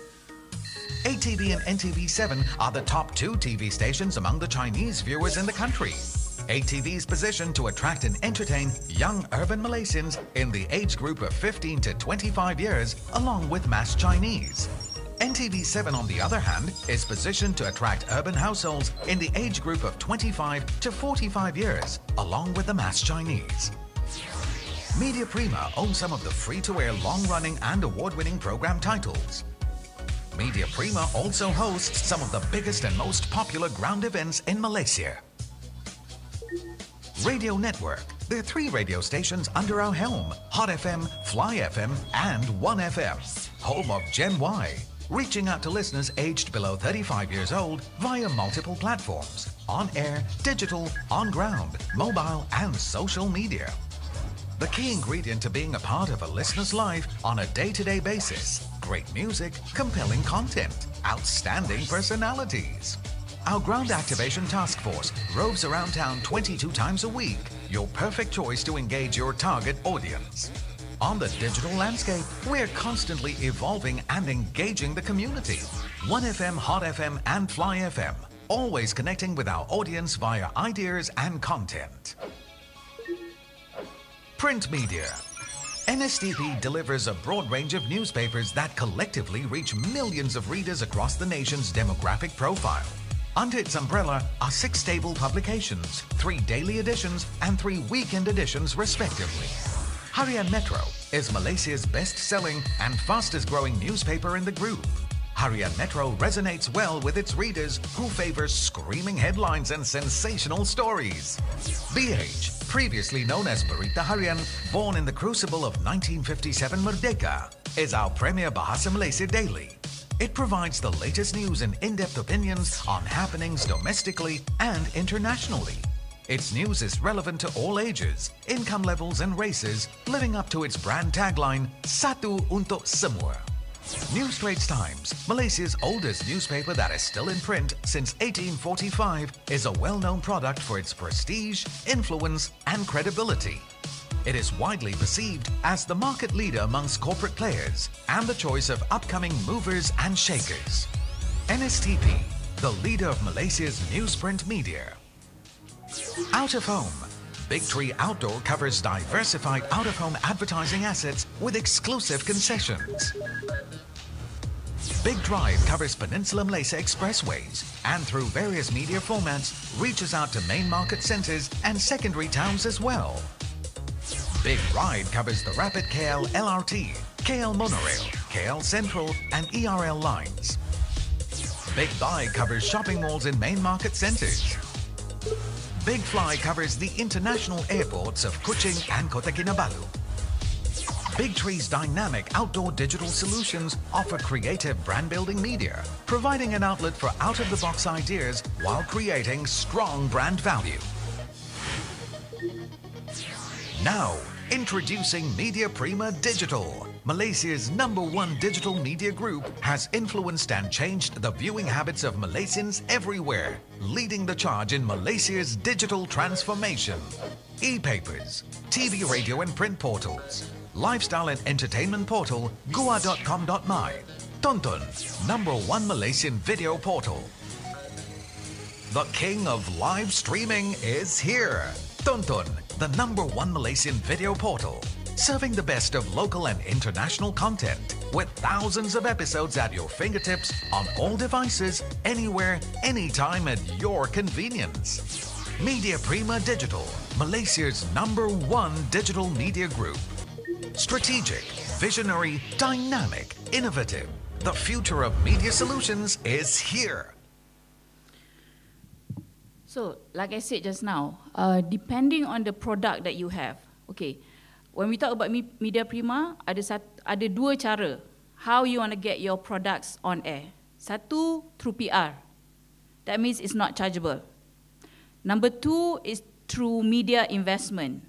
8TV and NTV7 are the top 2 TV stations among the Chinese viewers in the country. 8TV is positioned to attract and entertain young urban Malaysians in the age group of 15 to 25 years, along with mass Chinese. NTV7, on the other hand, is positioned to attract urban households in the age group of 25 to 45 years, along with the mass Chinese. Media Prima owns some of the free-to-air long-running and award-winning program titles. Media Prima also hosts some of the biggest and most popular ground events in Malaysia. Radio Network. There are 3 radio stations under our helm: Hot FM, Fly FM, and 1FM. Home of Gen Y. reaching out to listeners aged below 35 years old via multiple platforms, on air, digital, on ground, mobile, and social media. The key ingredient to being a part of a listener's life on a day-to-day basis: great music, compelling content, outstanding personalities. Our ground activation task force roves around town 22 times a week, your perfect choice to engage your target audience. On the digital landscape, we're constantly evolving and engaging the community. 1FM, Hot FM, and Fly FM, always connecting with our audience via ideas and content. Print media. NSTP delivers a broad range of newspapers that collectively reach millions of readers across the nation's demographic profile. Under its umbrella are 6 stable publications, 3 daily editions, and 3 weekend editions respectively. Harian Metro is Malaysia's best-selling and fastest-growing newspaper in the group. Harian Metro resonates well with its readers who favor screaming headlines and sensational stories. BH, previously known as Berita Harian, born in the crucible of 1957 Merdeka, is our premier Bahasa Malaysia daily. It provides the latest news and in-depth opinions on happenings domestically and internationally. Its news is relevant to all ages, income levels and races, living up to its brand tagline, Satu Untuk Semua. New Straits Times, Malaysia's oldest newspaper that is still in print since 1845, is a well-known product for its prestige, influence, and credibility. It is widely perceived as the market leader amongst corporate players and the choice of upcoming movers and shakers. NSTP, the leader of Malaysia's newsprint media. Out of home. Big Tree Outdoor covers diversified out-of-home advertising assets with exclusive concessions. Big Drive covers Peninsula Malaysia expressways and through various media formats reaches out to main market centres and secondary towns as well. Big Ride covers the Rapid KL LRT, KL Monorail, KL Central and ERL lines. Big Buy covers shopping malls in main market centres. Big Fly covers the international airports of Kuching and Kota Kinabalu. Big Tree's dynamic outdoor digital solutions offer creative brand-building media, providing an outlet for out-of-the-box ideas while creating strong brand value. Now, introducing Media Prima Digital. Malaysia's #1 digital media group has influenced and changed the viewing habits of Malaysians everywhere, leading the charge in Malaysia's digital transformation. E-papers, TV, radio and print portals, lifestyle and entertainment portal gua.com.my, Tonton, #1 Malaysian video portal. The king of live streaming is here. Tonton, the #1 Malaysian video portal, serving the best of local and international content with thousands of episodes at your fingertips on all devices, anywhere, anytime at your convenience. Media Prima Digital, Malaysia's #1 digital media group. Strategic, visionary, dynamic, innovative. The future of media solutions is here. So, like I said just now, depending on the product that you have, okay, when we talk about Media Prima, ada 2 cara how you want to get your products on air. Satu, through PR. That means it's not chargeable. Number 2 is through media investment.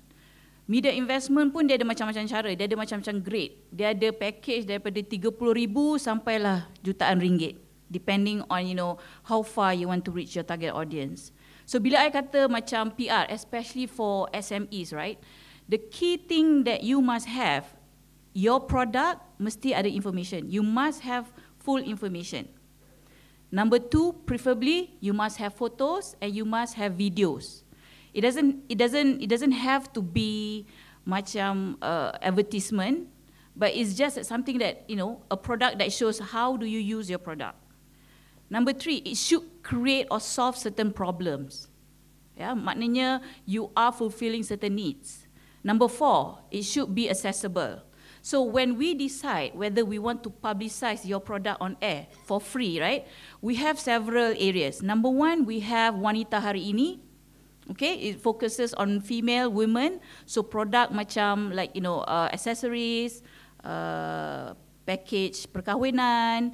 Media investment pun dia ada macam-macam cara, dia ada macam-macam grade. Dia ada package daripada 30,000 sampailah jutaan ringgit, depending on how far you want to reach your target audience. So bila I kata macam PR, especially for SMEs, right? The key thing that you must have, your product mesti ada information. You must have full information. Number 2, preferably you must have photos and you must have videos. It doesn't have to be macam advertisement, but it's just something that a product that shows how do you use your product. Number 3, it should create or solve certain problems. Ya, maknanya you are fulfilling certain needs. Number 4, it should be accessible. So when we decide whether we want to publicize your product on air for free, right? We have several areas. Number 1, we have Wanita Hari Ini. Okay, it focuses on female, women. So product macam like accessories, package perkahwinan,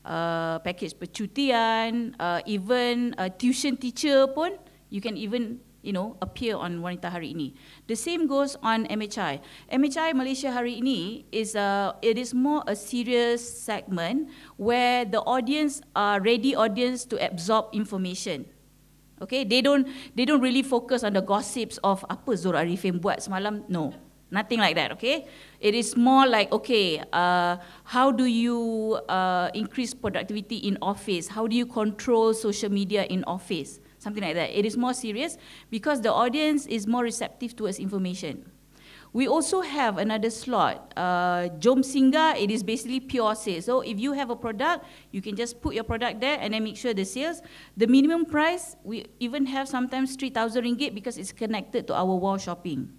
package percutian, even tuition teacher pun, you can even appear on Wanita Hari Ini. The same goes on MHI. MHI Malaysia Hari Ini it is more a serious segment where the audience are ready audience to absorb information. Okay, they don't really focus on the gossips of apa Zul Arifin buat semalam. No, nothing like that. Okay, it is more like, okay, how do you increase productivity in office? How do you control social media in office? Something like that. It is more serious because the audience is more receptive towards information. We also have another slot, Jom Singgah. It is basically pure sales. So if you have a product, you can just put your product there and then make sure the sales. The minimum price, we even have sometimes 3,000 ringgit because it's connected to our wall shopping.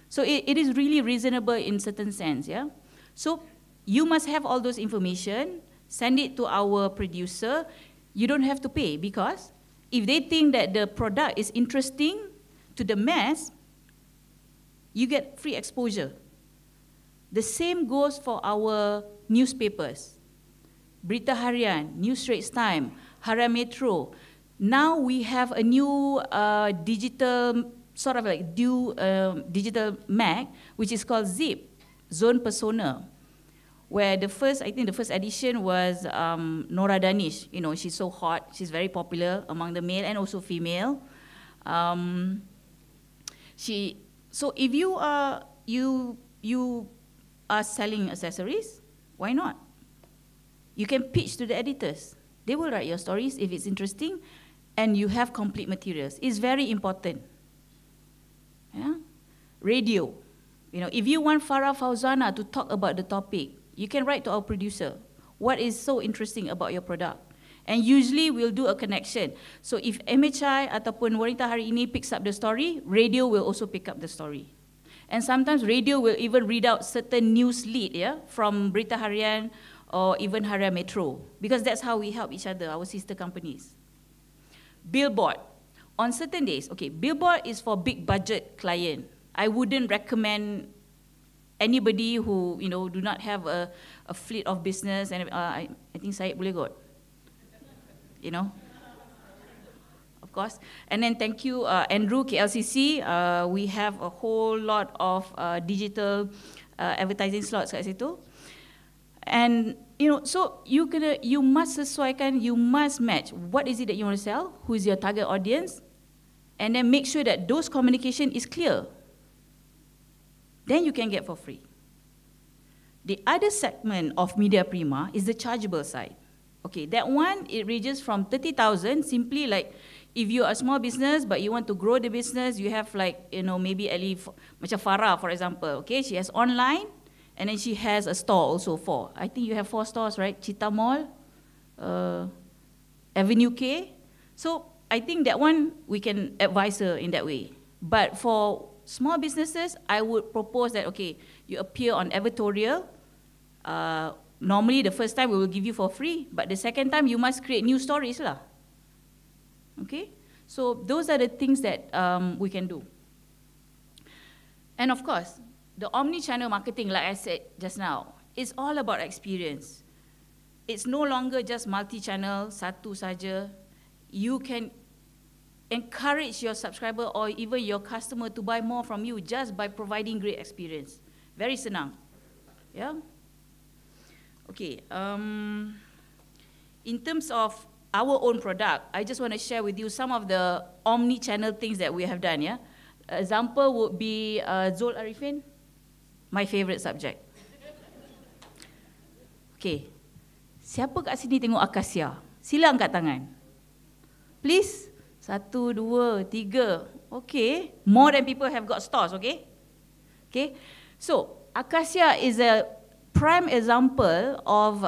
So it is really reasonable in certain sense, yeah. So you must have all those information, send it to our producer. You don't have to pay because if they think that the product is interesting to the mass, you get free exposure. The same goes for our newspapers. Berita Harian, News Straits Time, Harian Metro. Now we have a new digital, sort of like digital mag, which is called ZIP, Zone Persona, where I think the first edition was Nora Danish. She's so hot, she's very popular among the male and also female. So if you are selling accessories, why not? You can pitch to the editors. They will write your stories if it's interesting, and you have complete materials. It's very important. Yeah? Radio. If you want Farah Fauzana to talk about the topic, you can write to our producer. What is so interesting about your product? And usually we'll do a connection. So if MHI ataupun Wanita Hari Ini picks up the story, radio will also pick up the story. And sometimes radio will even read out certain news lead, from Berita Harian or even Harian Metro, because that's how we help each other, our sister companies. Billboard. On certain days, okay, billboard is for big budget client. I wouldn't recommend anybody who do not have a fleet of business, and I think Syed boleh kot. Of course. And then thank you, Andrew, KLCC. We have a whole lot of digital advertising slots kat situ. And so you must sesuaikan, you must match. What is it that you want to sell? Who is your target audience? And then make sure that those communication is clear. Then you can get for free. The other segment of Media Prima is the chargeable side. Okay, that one, it ranges from 30,000, simply like if you're a small business but you want to grow the business, you have like, maybe at least, macam Farah, for example, okay, she has online, and then she has a store also I think you have 4 stores, right? Cheetah Mall, Avenue K. So I think that one, we can advise her in that way. But for small businesses, I would propose that, okay, you appear on advertorial. Normally, the first time we will give you for free, but the second time you must create new stories lah. Okay, so those are the things that we can do. And of course, the omni-channel marketing, like I said just now, is all about experience. It's no longer just multi-channel, satu saja. You can encourage your subscriber or even your customer to buy more from you just by providing great experience. Very senang. Yeah. Okay. In terms of our own product, I just want to share with you some of the omni-channel things that we have done. Yeah. Example would be Zul Arifin, my favorite subject. Okay. Siapa kat sini tengok akasia? Sila angkat tangan. Please. 1, 2, 3. Okay. More than people have got stores, okay? Okay. So, Acacia is a prime example of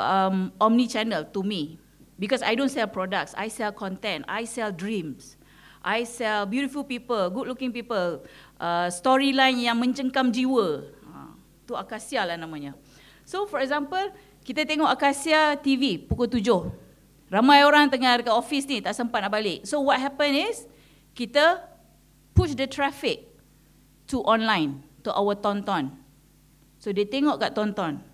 omni-channel to me. Because I don't sell products, I sell content, I sell dreams. I sell beautiful people, good-looking people, storyline yang mencengkam jiwa. Tu Acacia lah namanya. So, for example, kita tengok Acacia TV pukul 7. Ramai orang tengah dekat office ni, tak sempat nak balik. So what happen is, kita push the traffic to online, to our tonton. So dia tengok kat tonton.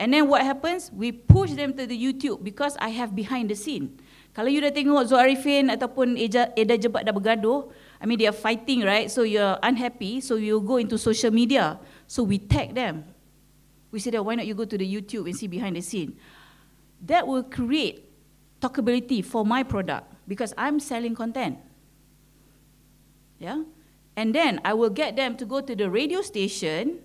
And then what happens? We push them to the YouTube because I have behind the scene. Kalau you dah tengok Zul Arifin ataupun Eda Jebat dah bergaduh, I mean they are fighting, right? So you're unhappy, so you go into social media. So we tag them. We say that why not you go to the YouTube and see behind the scene? That will create talkability for my product because I'm selling content. Yeah? And then I will get them to go to the radio station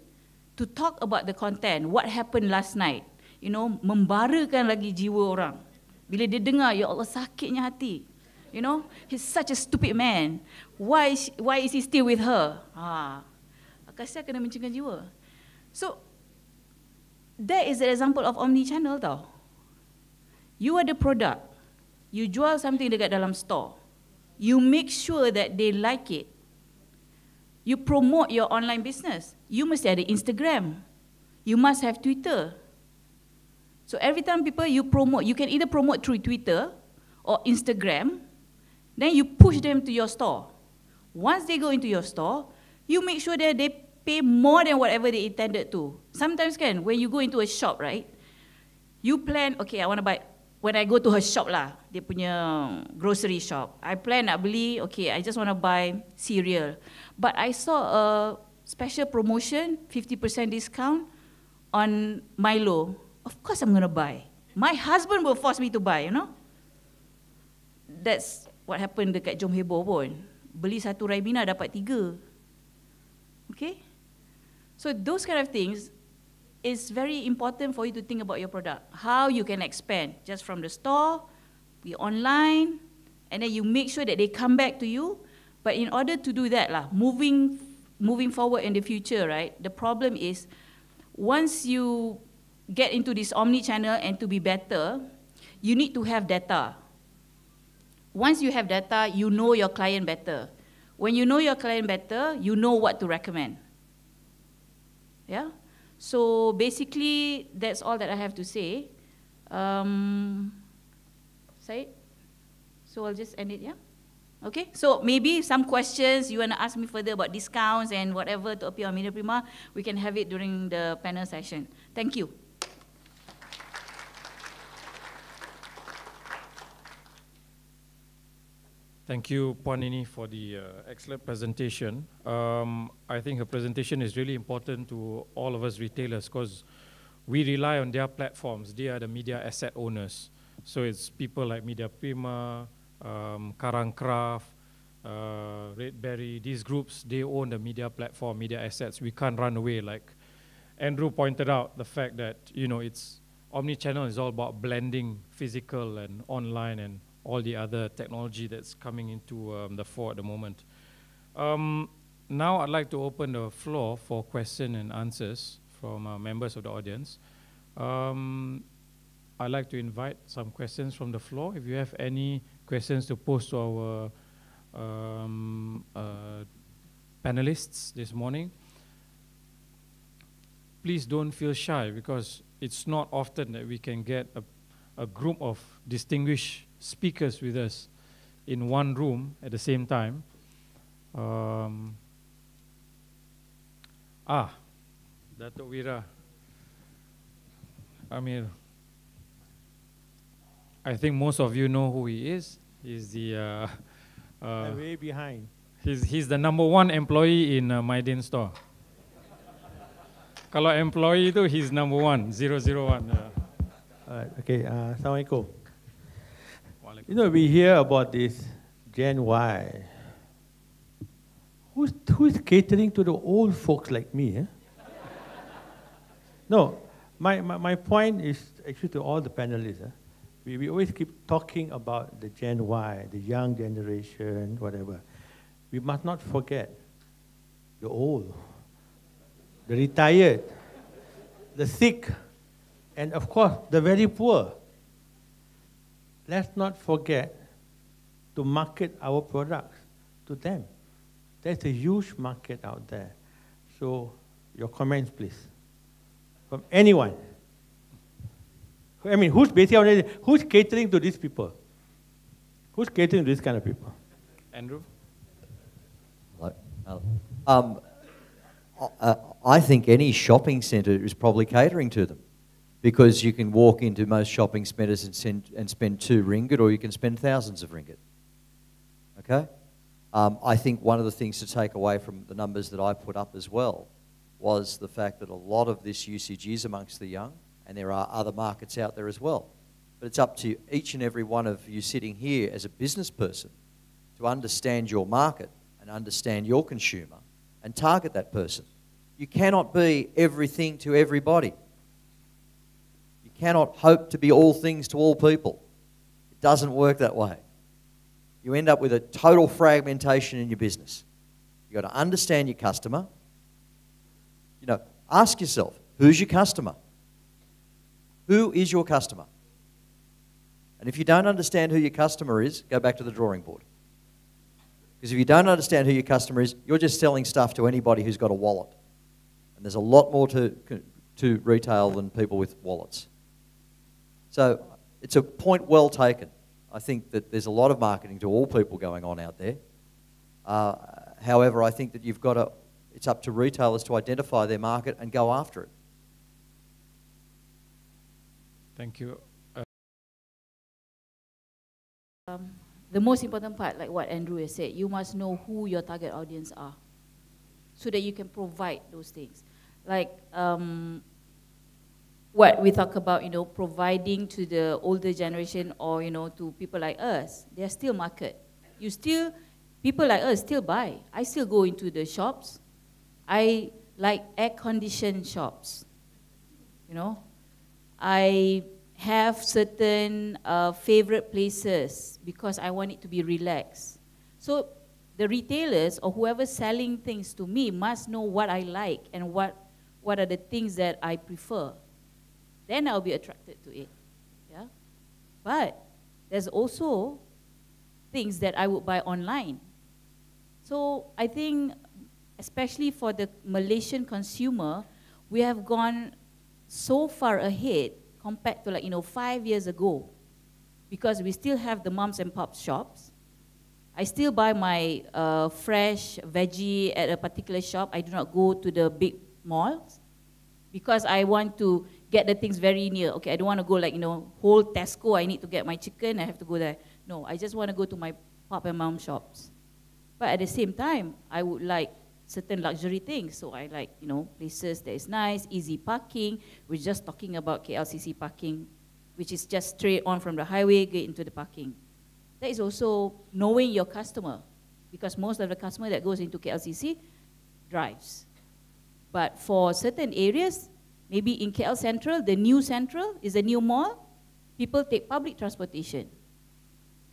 to talk about the content, what happened last night. You know, membarakan lagi jiwa orang. Bila dia dengar, ya Allah sakitnya hati. You know, he's such a stupid man. Why is he still with her? Kasihan kena mencengkan jiwa. So, that is an example of OMNI Channel tau. You are the product. You jual something dekat dalam store. You make sure that they like it. You promote your online business. You must ada Instagram. You must have Twitter. So every time people you promote, you can either promote through Twitter or Instagram, then you push them to your store. Once they go into your store, you make sure that they pay more than whatever they intended to. Sometimes when you go into a shop, right, you plan, okay, I want to buy, when I go to her shop lah, dia punya grocery shop, I plan nak beli, okay, I just want to buy cereal. But I saw a special promotion, 50% discount on Milo. Of course I'm going to buy. My husband will force me to buy, you know. That's what happened dekat Jom Heboh pun. Beli satu Ribena dapat 3. Okay? So those kind of things is very important for you to think about your product. How you can expand just from the store, be online, and then you make sure that they come back to you. But in order to do that, moving forward in the future, right, the problem is once you get into this OMNI Channel and to be better, you need to have data. Once you have data, you know your client better. When you know your client better, you know what to recommend. Yeah? So basically, that's all that I have to say. Said? So I'll just end it, yeah? Okay, so maybe some questions you want to ask me further about discounts and whatever to appear on Media Prima, we can have it during the panel session. Thank you. Thank you, Puan Nini, for the excellent presentation. I think her presentation is really important to all of us retailers because we rely on their platforms. They are the media asset owners. So it's people like Media Prima, Karangcraft, Redberry, these groups, they own the media platform, media assets. We can't run away. Like Andrew pointed out, the fact that, you know, it's OMNI Channel is all about blending physical and online and all the other technology that's coming into the fore at the moment. Now I'd like to open the floor for question and answers from members of the audience. I'd like to invite some questions from the floor. If you have any questions to pose to our panelists this morning, please don't feel shy because it's not often that we can get a group of distinguished speakers with us in one room at the same time. Datuk Wira Amir. I think most of you know who he is. He's the way behind. He's the #1 employee in Maidin store. Kalau employee itu, he's #1, 001. Okay, Assalamualaikum. You know, we hear about this Gen Y. Who's catering to the old folks like me? Eh? No, my point is actually to all the panelists. We always keep talking about the Gen Y, the young generation, whatever. We must not forget the old, the retired, the sick, and of course, the very poor. Let's not forget to market our products to them. There's a huge market out there. So, your comments, please. From anyone. I mean, who's catering to these people? Who's catering to these kind of people? Andrew? I think any shopping centre is probably catering to them because you can walk into most shopping centres and spend 2 ringgit, or you can spend thousands of ringgit. Okay? I think one of the things to take away from the numbers that I put up as well was the fact that a lot of this usage is amongst the young, and there are other markets out there as well. But it's up to each and every one of you sitting here as a business person to understand your market and understand your consumer and target that person. You cannot be everything to everybody. You cannot hope to be all things to all people. It doesn't work that way. You end up with a total fragmentation in your business. You've got to understand your customer. You know, ask yourself, who's your customer? Who is your customer? And if you don't understand who your customer is, go back to the drawing board. Because if you don't understand who your customer is, you're just selling stuff to anybody who's got a wallet. And there's a lot more to retail than people with wallets. So it's a point well taken. I think that there's a lot of marketing to all people going on out there. However, I think that you've got to, it's up to retailers to identify their market and go after it. Thank you. The most important part, like what Andrew has said, you must know who your target audience are so that you can provide those things. Like what we talk about, you know, providing to the older generation or, you know, to people like us, there's still market. You still, people like us still buy. I still go into the shops. I like air-conditioned shops, you know. I have certain favorite places because I want it to be relaxed. So the retailers or whoever's selling things to me must know what I like and what are the things that I prefer. Then I'll be attracted to it, yeah? But there's also things that I would buy online. So I think, especially for the Malaysian consumer, we have gone so far ahead compared to, like, you know, 5 years ago, because we still have the mums and pops shops. I still buy my fresh veggie at a particular shop. I do not go to the big malls because I want to get the things very near. Okay, I don't want to go, like, you know, whole Tesco, I need to get my chicken, I have to go there. No, I just want to go to my pop and mom shops. But at the same time, I would like certain luxury things. So I like, you know, places that is nice, easy parking. We're just talking about KLCC parking, which is just straight on from the highway, get into the parking. That is also knowing your customer, because most of the customer that goes into KLCC drives. But for certain areas, maybe in KL Central, the new Central is a new mall, people take public transportation.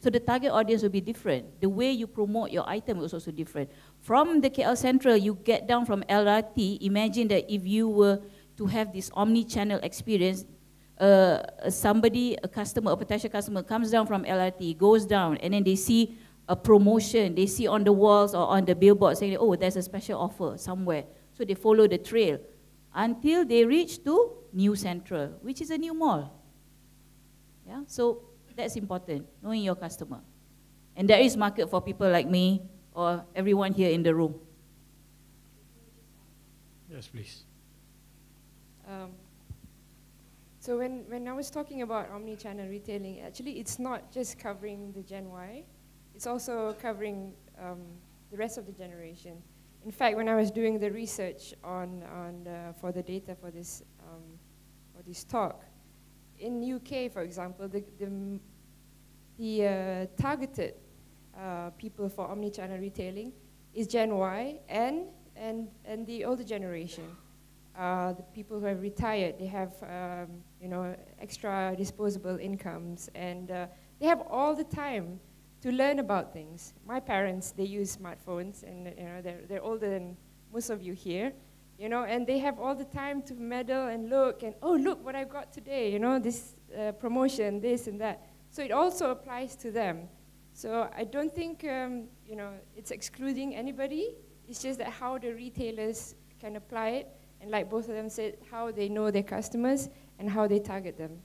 So the target audience will be different. The way you promote your item is also different. From the KL Central, you get down from LRT, imagine that if you were to have this OMNI Channel experience, somebody, a customer, a potential customer comes down from LRT, goes down, and then they see a promotion, they see on the walls or on the billboard saying, oh, there's a special offer somewhere. So they follow the trail until they reach to New Central, which is a new mall. Yeah, so that's important, knowing your customer. And there is market for people like me or everyone here in the room. Yes, please. So when I was talking about omni-channel retailing, actually it's not just covering the Gen Y, it's also covering the rest of the generation. In fact, when I was doing the research for the data for this talk, in UK, for example, the targeted people for omni-channel retailing is Gen Y and the older generation. The people who have retired, they have you know, extra disposable incomes, and they have all the time to learn about things. My parents, they use smartphones, and you know, they're older than most of you here, you know, and they have all the time to meddle and look, and oh, look what I've got today, you know, this promotion, this and that. So it also applies to them. So I don't think you know, it's excluding anybody. It's just that how the retailers can apply it, and like both of them said, how they know their customers and how they target them.